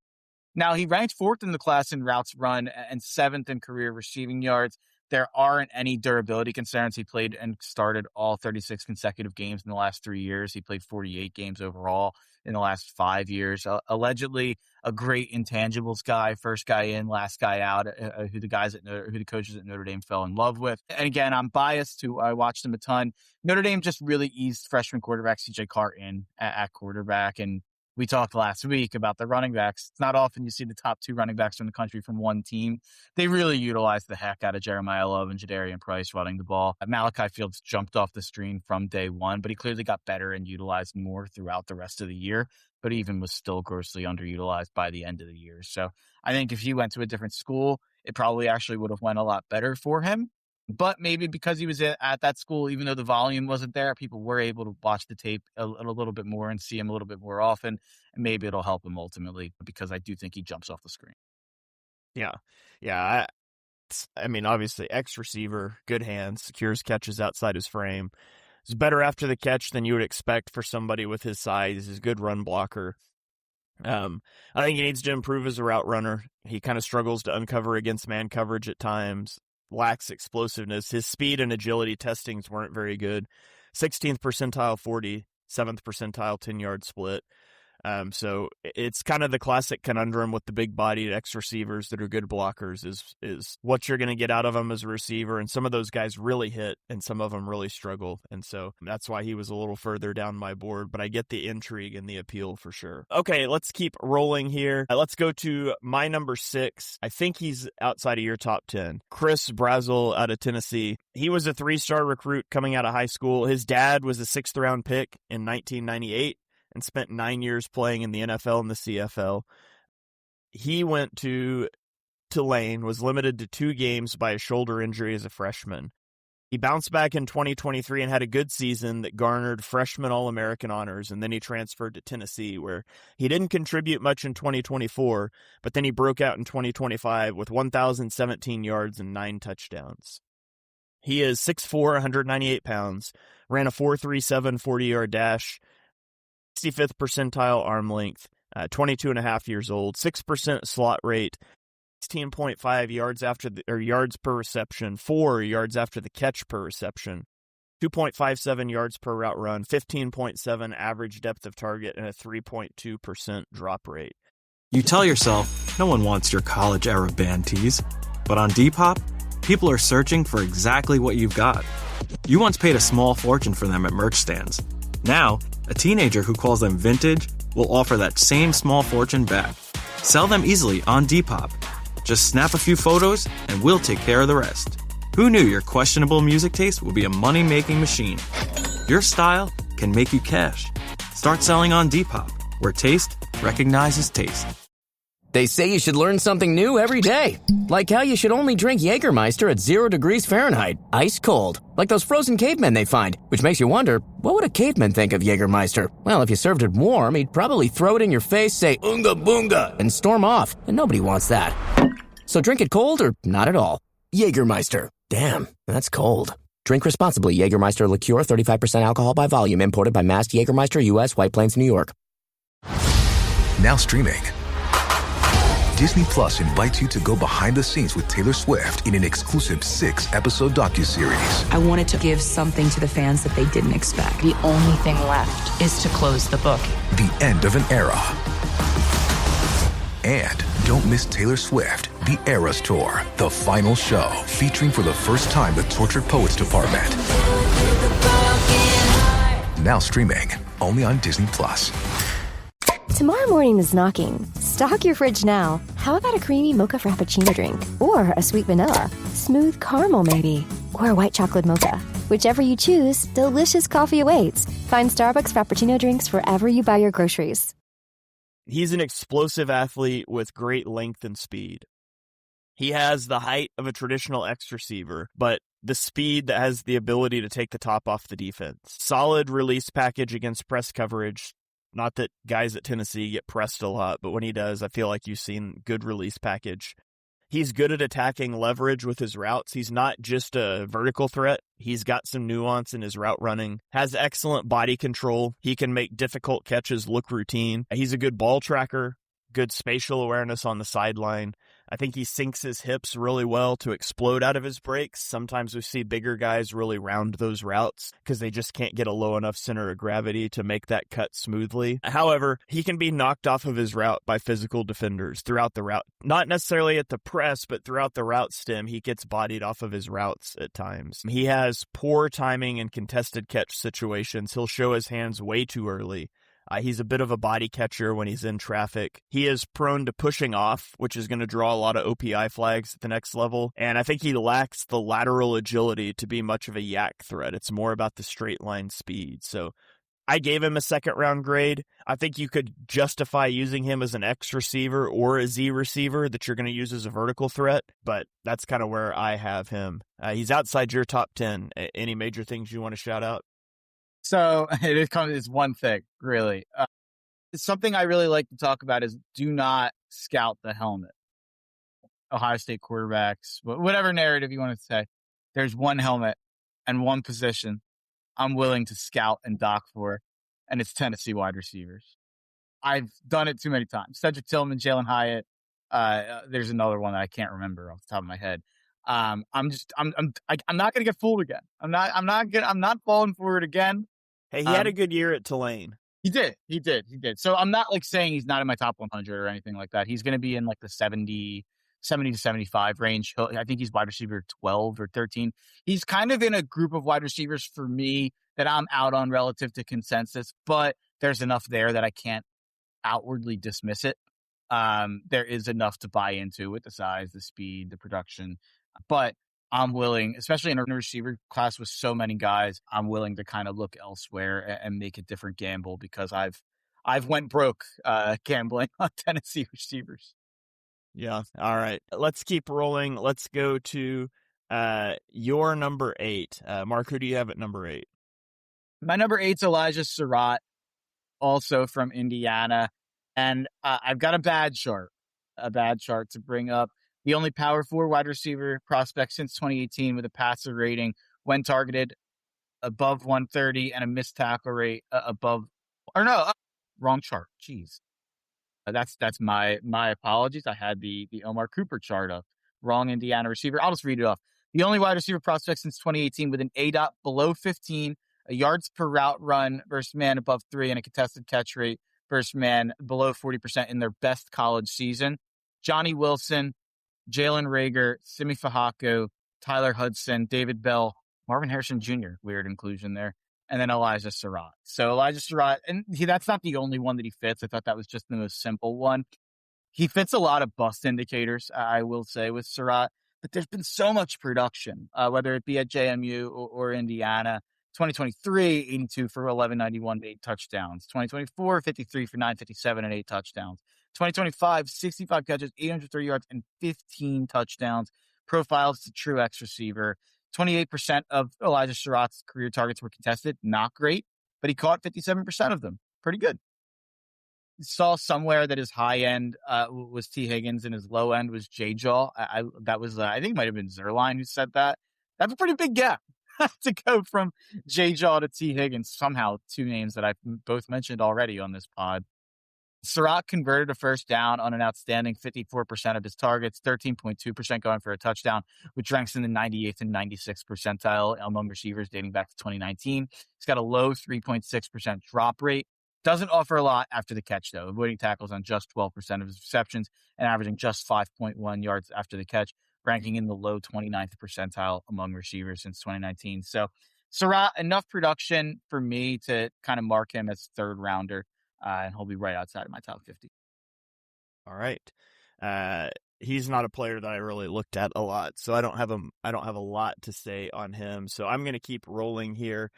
Now, he ranked 4th in the class in routes run and 7th in career receiving yards. There aren't any durability concerns. He played and started all 36 consecutive games in the last 3 years. He played 48 games overall in the last 5 years. Allegedly a great intangibles guy, first guy in, last guy out, who the coaches at Notre Dame fell in love with. And again, I'm biased too. I watched him a ton. Notre Dame just really eased freshman quarterback CJ Carr in at quarterback. And we talked last week about the running backs. It's not often you see the top 2 running backs in the country from one team. They really utilized the heck out of Jeremiah Love and Jadarian Price running the ball. Malachi Fields jumped off the screen from day one, but he clearly got better and utilized more throughout the rest of the year, but even was still grossly underutilized by the end of the year. So I think if he went to a different school, it probably actually would have went a lot better for him. But maybe because he was at that school, even though the volume wasn't there, people were able to watch the tape a little bit more and see him a little bit more often. And maybe it'll help him ultimately, because I do think he jumps off the screen. Yeah. I mean, obviously, ex-receiver, good hands, secures catches outside his frame. He's better after the catch than you would expect for somebody with his size. He's a good run blocker. I think he needs to improve as a route runner. He kind of struggles to uncover against man coverage at times. Lacks explosiveness. His speed and agility testings weren't very good. 16th percentile 40, 7th percentile 10-yard split. So it's kind of the classic conundrum with the big-bodied ex-receivers that are good blockers is what you're going to get out of them as a receiver. And some of those guys really hit, and some of them really struggle. And so that's why he was a little further down my board. But I get the intrigue and the appeal for sure. Okay, let's keep rolling here. Let's go to my number 6. I think he's outside of your top 10. Chris Brazzell out of Tennessee. He was a 3-star recruit coming out of high school. His dad was a 6th-round pick in 1998. And spent 9 years playing in the NFL and the CFL. He went to Tulane, was limited to 2 games by a shoulder injury as a freshman. He bounced back in 2023 and had a good season that garnered freshman All-American honors, and then he transferred to Tennessee, where he didn't contribute much in 2024, but then he broke out in 2025 with 1,017 yards and 9 touchdowns. He is 6'4", 198 pounds, ran a 4.37 40-yard dash, 65th percentile arm length, 22 and a half years old, 6% slot rate, 16.5 yards per reception, 4 yards after the catch per reception, 2.57 yards per route run, 15.7 average depth of target, and a 3.2% drop rate. You tell yourself, no one wants your college-era band tees. But on Depop, people are searching for exactly what you've got. You once paid a small fortune for them at merch stands. Now, a teenager who calls them vintage will offer that same small fortune back. Sell them easily on Depop. Just snap a few photos, and we'll take care of the rest. Who knew your questionable music taste would be a money-making machine? Your style can make you cash. Start selling on Depop, where taste recognizes taste. They say you should learn something new every day. Like how you should only drink Jägermeister at 0 degrees Fahrenheit, ice cold. Like those frozen cavemen they find, which makes you wonder, what would a caveman think of Jägermeister? Well, if you served it warm, he'd probably throw it in your face, say, "Oonga boonga," and storm off. And nobody wants that. So drink it cold or not at all. Jägermeister. Damn, that's cold. Drink responsibly. Jägermeister liqueur, 35% alcohol by volume, imported by Mast Jägermeister, U.S., White Plains, New York. Now streaming. Disney Plus invites you to go behind the scenes with Taylor Swift in an exclusive 6-episode docuseries. I wanted to give something to the fans that they didn't expect. The only thing left is to close the book. The end of an era. And don't miss Taylor Swift, The Eras Tour, the final show, featuring for the first time the Tortured Poets Department. Now streaming, only on Disney Plus. Tomorrow morning is knocking. Stock your fridge now. How about a creamy mocha frappuccino drink? Or a sweet vanilla? Smooth caramel maybe? Or a white chocolate mocha? Whichever you choose, delicious coffee awaits. Find Starbucks Frappuccino drinks wherever you buy your groceries. He's an explosive athlete with great length and speed. He has the height of a traditional X receiver, but the speed that has the ability to take the top off the defense. Solid release package against press coverage. Not that guys at Tennessee get pressed a lot, but when he does, I feel like you've seen good release package. He's good at attacking leverage with his routes. He's not just a vertical threat. He's got some nuance in his route running, has excellent body control. He can make difficult catches look routine. He's a good ball tracker, good spatial awareness on the sideline. I think he sinks his hips really well to explode out of his breaks. Sometimes we see bigger guys really round those routes because they just can't get a low enough center of gravity to make that cut smoothly. However, he can be knocked off of his route by physical defenders throughout the route. Not necessarily at the press, but throughout the route stem, he gets bodied off of his routes at times. He has poor timing in contested catch situations. He'll show his hands way too early. He's a bit of a body catcher when he's in traffic. He is prone to pushing off, which is going to draw a lot of OPI flags at the next level. And I think he lacks the lateral agility to be much of a yak threat. It's more about the straight line speed. So I gave him a second-round grade. I think you could justify using him as an X receiver or a Z receiver that you're going to use as a vertical threat, but that's kind of where I have him. He's outside your top 10. Any major things you want to shout out? So it's one thing, really. It's something I really like to talk about is do not scout the helmet. Ohio State quarterbacks, whatever narrative you want to say, there's one helmet and one position I'm willing to scout and dock for, and it's Tennessee wide receivers. I've done it too many times. Cedric Tillman, Jalen Hyatt. There's another one that I can't remember off the top of my head. I'm not going to get fooled again. I'm not falling for it again. Hey, he had a good year at Tulane. He did. So I'm not like saying he's not in my top 100 or anything like that. He's going to be in like the 70 to 75 range. I think he's wide receiver 12 or 13. He's kind of in a group of wide receivers for me that I'm out on relative to consensus, but there's enough there that I can't outwardly dismiss it. There is enough to buy into with the size, the speed, the production, but I'm willing, especially in a receiver class with so many guys, I'm willing to kind of look elsewhere and make a different gamble because I've went broke gambling on Tennessee receivers. Yeah. All right. Let's keep rolling. Let's go to Your number 8. Mark, who do you have at number 8? My number 8's Elijah Surratt, also from Indiana. And I've got a bad chart to bring up. The only Power 4 wide receiver prospect since 2018 with a passer rating when targeted above 130 and a missed tackle rate wrong chart. Jeez. That's my apologies. I had the Omar Cooper chart up. Wrong Indiana receiver. I'll just read it off. The only wide receiver prospect since 2018 with an ADOT below 15, a yards per route run versus man above 3, and a contested catch rate versus man below 40% in their best college season. Johnny Wilson, Jalen Reagor, Simi Fehako, Tyler Hudson, David Bell, Marvin Harrison Jr., weird inclusion there, and then Elijah Surratt. So Elijah Surratt, and that's not the only one that he fits. I thought that was just the most simple one. He fits a lot of bust indicators, I will say, with Surratt, but there's been so much production, whether it be at JMU or Indiana. 2023, 82 for 1191, 8 touchdowns. 2024, 53 for 957 and 8 touchdowns. 2025, 65 catches, 830 yards, and 15 touchdowns. Profiles as a true X receiver. 28% of Elijah Surratt's career targets were contested. Not great, but he caught 57% of them. Pretty good. Saw somewhere that his high end was T. Higgins and his low end was J. Jaw. I think it might have been Zerline who said that. That's a pretty big gap to go from J. Jaw to T. Higgins. Somehow, two names that I've both mentioned already on this pod. Surratt converted a first down on an outstanding 54% of his targets, 13.2% going for a touchdown, which ranks in the 98th and 96th percentile among receivers dating back to 2019. He's got a low 3.6% drop rate. Doesn't offer a lot after the catch, though, avoiding tackles on just 12% of his receptions and averaging just 5.1 yards after the catch, ranking in the low 29th percentile among receivers since 2019. So Surratt, enough production for me to kind of mark him as third rounder, and he'll be right outside of my top 50. All right. He's not a player that I really looked at a lot, so I don't have a lot to say on him. So I'm going to keep rolling here.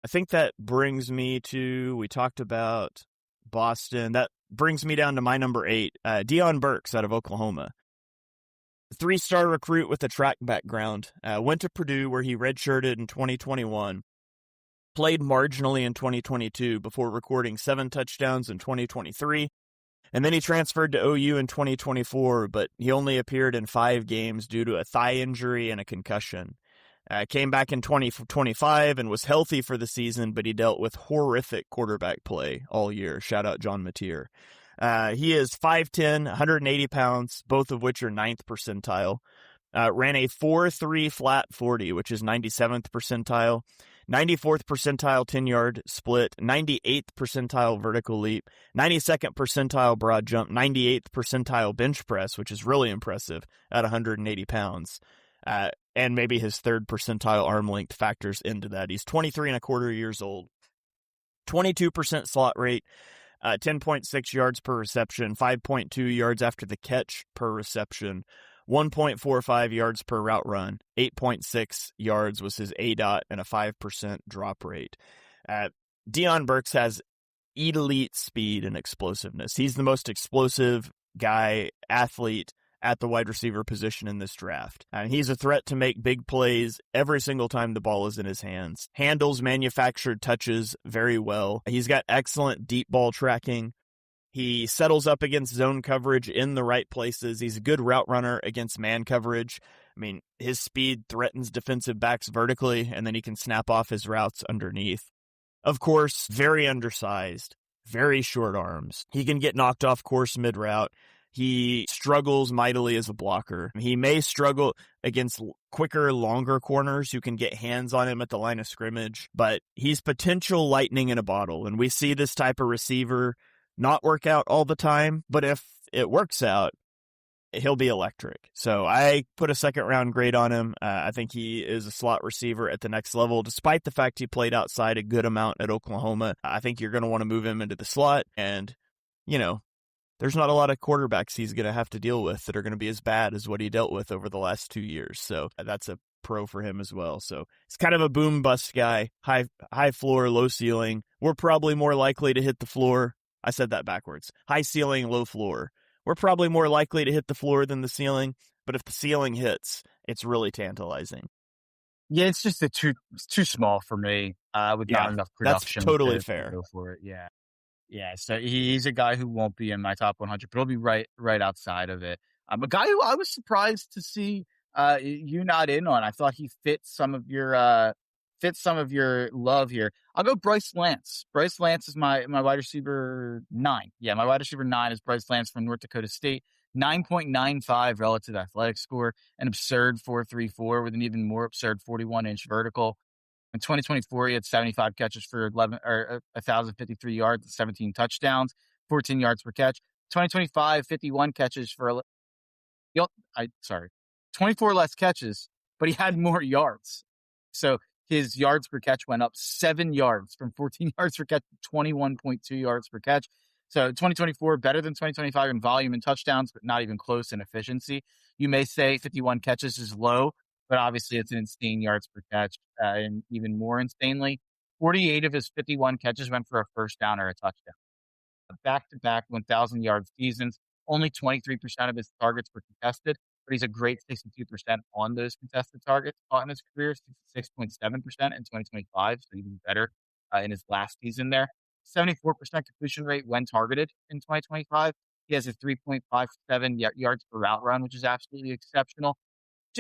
I think that brings me to, we talked about Boston. That brings me down to my number 8, Deion Burks out of Oklahoma. 3-star recruit with a track background. Went to Purdue where he redshirted in 2021. Played marginally in 2022 before recording 7 touchdowns in 2023. And then he transferred to OU in 2024, but he only appeared in 5 games due to a thigh injury and a concussion. Came back in 2025 and was healthy for the season, but he dealt with horrific quarterback play all year. Shout out John Mateer. He is 5'10", 180 pounds, both of which are 9th percentile. Ran a 4.3 flat 40, which is 97th percentile. 94th percentile 10-yard split, 98th percentile vertical leap, 92nd percentile broad jump, 98th percentile bench press, which is really impressive at 180 pounds. And maybe his 3rd percentile arm length factors into that. He's 23 and a quarter years old, 22% slot rate, 10.6 yards per reception, 5.2 yards after the catch per reception, 1.45 yards per route run, 8.6 yards was his ADOT, and a 5% drop rate. Deion Burks has elite speed and explosiveness. He's the most explosive athlete at the wide receiver position in this draft. And he's a threat to make big plays every single time the ball is in his hands. Handles manufactured touches very well. He's got excellent deep ball tracking. He settles up against zone coverage in the right places. He's a good route runner against man coverage. I mean, his speed threatens defensive backs vertically, and then he can snap off his routes underneath. Of course, very undersized, very short arms. He can get knocked off course mid-route. He struggles mightily as a blocker. He may struggle against quicker, longer corners who can get hands on him at the line of scrimmage, but he's potential lightning in a bottle, and we see this type of receiver not work out all the time, but if it works out, he'll be electric. So I put a 2nd-round grade on him. I think he is a slot receiver at the next level, despite the fact he played outside a good amount at Oklahoma. I think you're going to want to move him into the slot, and, there's not a lot of quarterbacks he's going to have to deal with that are going to be as bad as what he dealt with over the last 2 years. So that's a pro for him as well. So it's kind of a boom bust guy, high floor, low ceiling. We're probably more likely to hit the floor. I said that backwards. High ceiling, low floor. We're probably more likely to hit the floor than the ceiling. but if the ceiling hits, it's really tantalizing. Yeah, it's just it's too small for me with not enough production. That's totally fair. To go for it. Yeah. Yeah, so he's a guy who won't be in my top 100, but he'll be right outside of it. A guy who I was surprised to see you not in on. I thought he fit some of your love here. I'll go Bryce Lance. Bryce Lance is my wide receiver 9. Yeah, my wide receiver 9 is Bryce Lance from North Dakota State. 9.95 relative athletic score, an absurd 4.34 with an even more absurd 41-inch vertical. In 2024, he had 75 catches for 1,053 yards and 17 touchdowns, 14 yards per catch. 2025, 51 catches for 24 less catches, but he had more yards. So his yards per catch went up 7 yards from 14 yards per catch to 21.2 yards per catch. So 2024, better than 2025 in volume and touchdowns, but not even close in efficiency. You may say 51 catches is low, but obviously it's an insane yards per catch, and even more insanely, 48 of his 51 catches went for a first down or a touchdown. Back-to-back 1,000-yard seasons, only 23% of his targets were contested, but he's a great 62% on those contested targets in his career, 66.7% in 2025, so even better in his last season there. 74% completion rate when targeted in 2025. He has a 3.57 yards per route run, which is absolutely exceptional.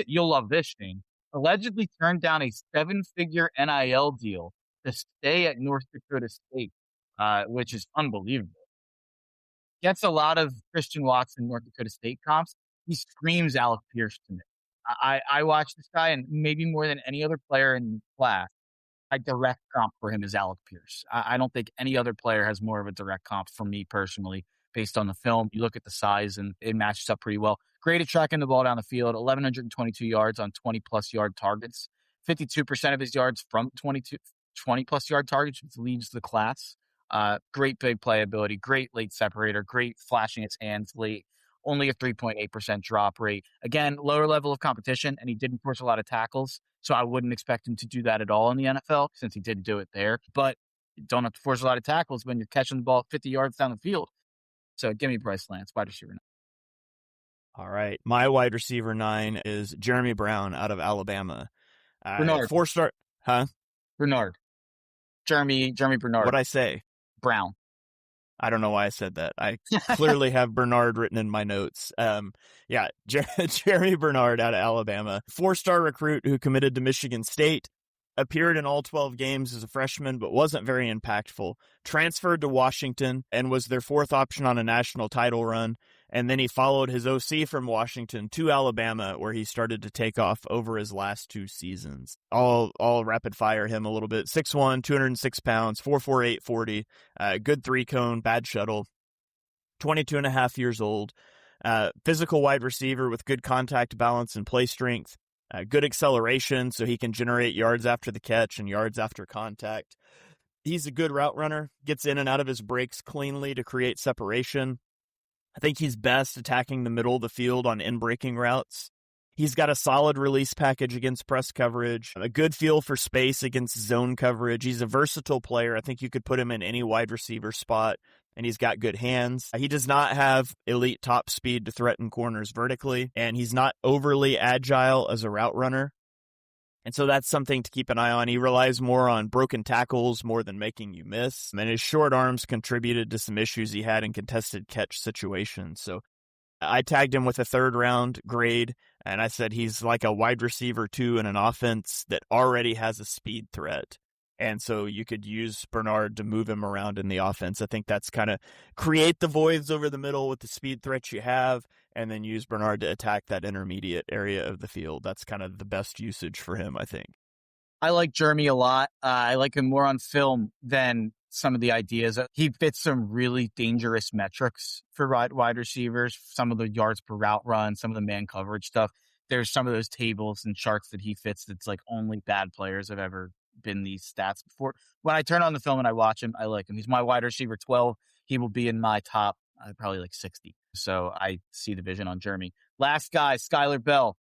You'll love this, Shane. Allegedly turned down a 7-figure NIL deal to stay at North Dakota State, which is unbelievable. Gets a lot of Christian Watson North Dakota State comps. He screams Alec Pierce to me. I watch this guy, and maybe more than any other player in the class, a direct comp for him is Alec Pierce. I don't think any other player has more of a direct comp for me personally based on the film. You look at the size, and it matches up pretty well. Great at tracking the ball down the field, 1,122 yards on 20-plus yard targets. 52% of his yards from 20-plus yard targets, which leads the class. Great big playability, great late separator, great flashing his hands late. Only a 3.8% drop rate. Again, lower level of competition, and he didn't force a lot of tackles, so I wouldn't expect him to do that at all in the NFL since he did do it there. But you don't have to force a lot of tackles when you're catching the ball 50 yards down the field. So give me Bryce Lance, wide receiver 9. All right. My wide receiver 9 is Jeremy Brown out of Alabama. Bernard. 4-star. Huh? Bernard. Jeremy Bernard. What'd I say? Brown. I don't know why I said that. I clearly have Bernard written in my notes. Jeremy Bernard out of Alabama, 4-star recruit who committed to Michigan State, appeared in all 12 games as a freshman, but wasn't very impactful, transferred to Washington and was their 4th option on a national title run. And then he followed his OC from Washington to Alabama, where he started to take off over his last 2 seasons. All rapid fire him a little bit. 6'1", 206 pounds, 4.48 40, good 3-cone, bad shuttle, 22 and a half years old, physical wide receiver with good contact balance and play strength, good acceleration so he can generate yards after the catch and yards after contact. He's a good route runner, gets in and out of his breaks cleanly to create separation. I think he's best attacking the middle of the field on in-breaking routes. He's got a solid release package against press coverage, a good feel for space against zone coverage. He's a versatile player. I think you could put him in any wide receiver spot, and he's got good hands. He does not have elite top speed to threaten corners vertically, and he's not overly agile as a route runner. And so that's something to keep an eye on. He relies more on broken tackles more than making you miss. And his short arms contributed to some issues he had in contested catch situations. So I tagged him with a 3rd-round grade, and I said he's like a wide receiver 2 in an offense that already has a speed threat. And so you could use Bernard to move him around in the offense. I think that's kind of create the voids over the middle with the speed threats you have, and then use Bernard to attack that intermediate area of the field. That's kind of the best usage for him, I think. I like Jeremy a lot. I like him more on film than some of the ideas. He fits some really dangerous metrics for wide receivers, some of the yards per route run, some of the man coverage stuff. There's some of those tables and charts that he fits that's like only bad players have ever been these stats before. When I turn on the film and I watch him, I like him. He's my wide receiver 12. He will be in my top, probably like 60. So I see the vision on Jeremy. Last guy, Skylar Bell,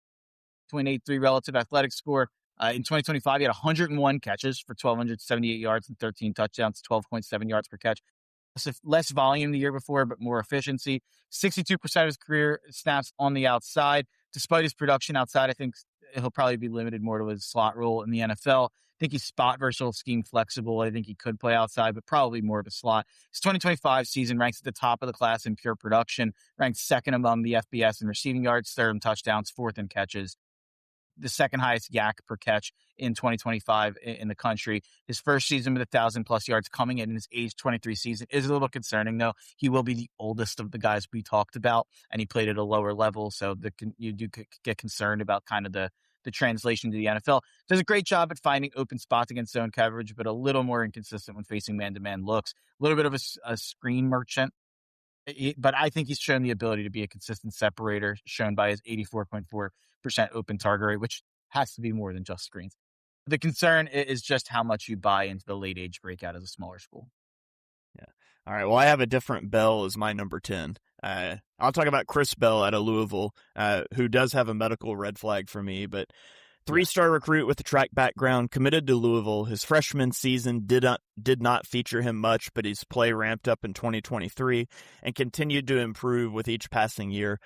0.83 relative athletic score. In 2025, he had 101 catches for 1,278 yards and 13 touchdowns, 12.7 yards per catch. less volume the year before, but more efficiency. 62% of his career snaps on the outside. Despite his production outside, I think he'll probably be limited more to his slot role in the NFL. I think he's spot versatile, scheme flexible. I think he could play outside, but probably more of a slot. His 2025 season ranks at the top of the class in pure production, ranked second among the FBS in receiving yards, third in touchdowns, fourth in catches. The second highest yak per catch in 2025 in the country. His first season with 1,000+ yards coming in his age 23 season is a little concerning, though. He will be the oldest of the guys we talked about, and he played at a lower level, so you do get concerned about kind of the translation to the NFL. Does a great job at finding open spots against zone coverage, but a little more inconsistent when facing man-to-man looks. A little bit of a screen merchant. But I think he's shown the ability to be a consistent separator, shown by his 84.4% open target rate, which has to be more than just screens. The concern is just how much you buy into the late age breakout as a smaller school. Yeah. All right. Well, I have a different Bell as my number 10. I'll talk about Chris Bell out of Louisville, who does have a medical red flag for me, but 3-star recruit with a track background, committed to Louisville. His freshman season did not feature him much, but his play ramped up in 2023 and continued to improve with each passing year.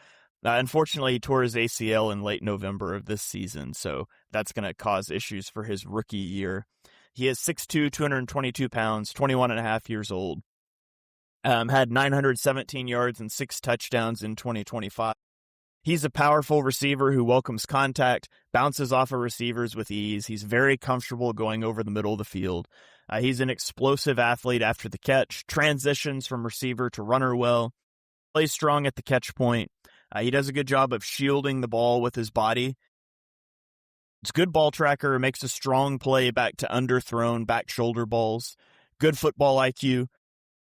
Unfortunately, he tore his ACL in late November of this season, so that's going to cause issues for his rookie year. He is 6'2", 222 pounds, 21 and a half years old. Had 917 yards and 6 touchdowns in 2025. He's a powerful receiver who welcomes contact, bounces off of receivers with ease. He's very comfortable going over the middle of the field. He's an explosive athlete after the catch, transitions from receiver to runner well, plays strong at the catch point. He does a good job of shielding the ball with his body. He's a good ball tracker, makes a strong play back to underthrown back shoulder balls. Good football IQ.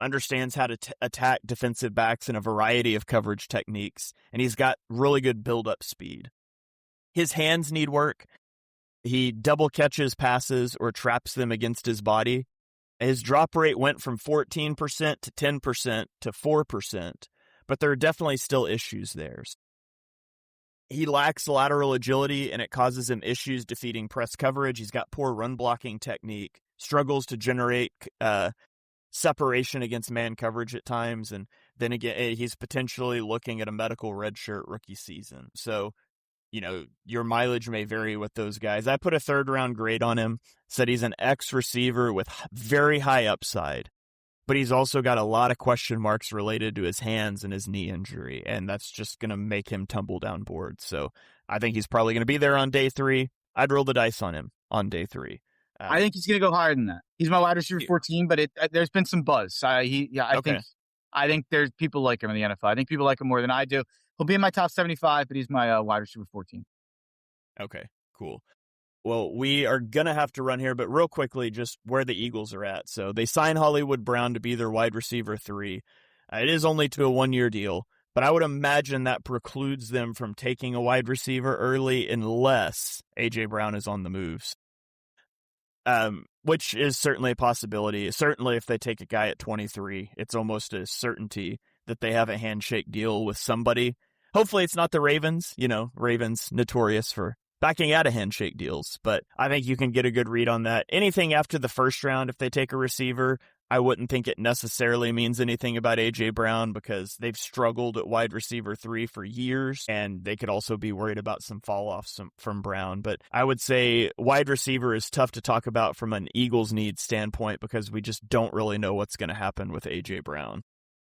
Understands how to attack defensive backs in a variety of coverage techniques, and he's got really good build-up speed. His hands need work. He double catches passes or traps them against his body. His drop rate went from 14% to 10% to 4%, but there are definitely still issues there. He lacks lateral agility, and it causes him issues defeating press coverage. He's got poor run-blocking technique, struggles to generate separation against man coverage at times, and then again he's potentially looking at a medical redshirt rookie season. So, your mileage may vary with those guys. I put a 3rd-round grade on him, said he's an X-receiver with very high upside, but he's also got a lot of question marks related to his hands and his knee injury, and that's just going to make him tumble down board. So I think he's probably going to be there on day 3. I'd roll the dice on him on day 3. I think he's going to go higher than that. He's my wide receiver 14, but there's been some buzz. I think there's people like him in the NFL. I think people like him more than I do. He'll be in my top 75, but he's my wide receiver 14. Okay, cool. Well, we are going to have to run here, but real quickly, just where the Eagles are at. So they sign Hollywood Brown to be their wide receiver 3. It is only to a 1-year deal, but I would imagine that precludes them from taking a wide receiver early unless A.J. Brown is on the moves. Which is certainly a possibility. Certainly if they take a guy at 23, it's almost a certainty that they have a handshake deal with somebody. Hopefully it's not the Ravens. Ravens notorious for backing out of handshake deals, but I think you can get a good read on that. Anything after the first round, if they take a receiver, I wouldn't think it necessarily means anything about A.J. Brown because they've struggled at wide receiver 3 for years, and they could also be worried about some fall-offs from Brown. But I would say wide receiver is tough to talk about from an Eagles needs standpoint because we just don't really know what's going to happen with A.J. Brown.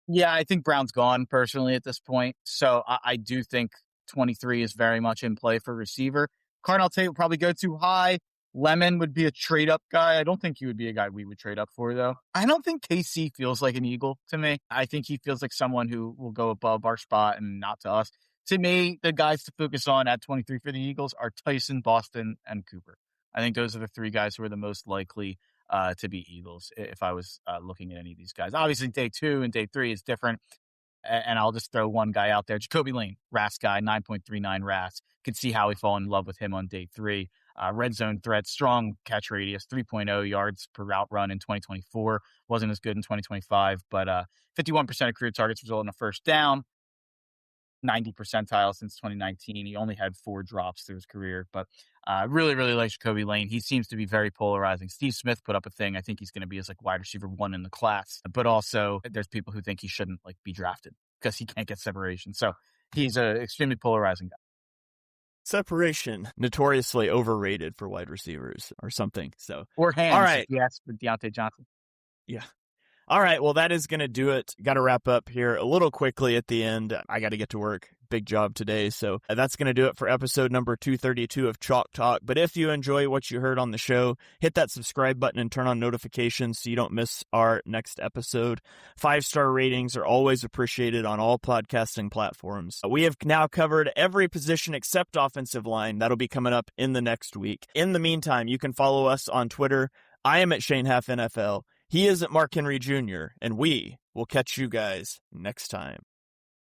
Yeah, I think Brown's gone personally at this point, so I do think 23 is very much in play for receiver. Cardinal Tate will probably go too high. Lemon would be a trade-up guy. I don't think he would be a guy we would trade up for, though. I don't think KC feels like an Eagle to me. I think he feels like someone who will go above our spot and not to us. To me, the guys to focus on at 23 for the Eagles are Tyson, Boston, and Cooper. I think those are the 3 guys who are the most likely to be Eagles if I was looking at any of these guys. Obviously, day 2 and day 3 is different. And I'll just throw one guy out there. Jacoby Lane, RAS guy, 9.39 RAS. Could see how we fall in love with him on day 3. Red zone threat, strong catch radius, 3.0 yards per route run in 2024. Wasn't as good in 2025, but 51% of career targets result in a first down. 90 percentile since 2019. He only had 4 drops through his career, but really, really like Jacoby Lane. He seems to be very polarizing. Steve Smith put up a thing. I think he's going to be as like wide receiver 1 in the class, but also there's people who think he shouldn't like be drafted because he can't get separation. So he's an extremely polarizing guy. Separation, notoriously overrated for wide receivers or something. So, or hands. All right. Yes, for Deontay Johnson. Yeah. All right. Well, that is going to do it. Got to wrap up here a little quickly at the end. I got to get to work. Big job today. So that's going to do it for episode number 232 of Chalk Talk. But if you enjoy what you heard on the show, hit that subscribe button and turn on notifications so you don't miss our next episode. 5-star ratings are always appreciated on all podcasting platforms. We have now covered every position except offensive line. That'll be coming up in the next week. In the meantime, you can follow us on Twitter. I am at Shane Huff NFL. He is at Mark Henry Jr., and we will catch you guys next time.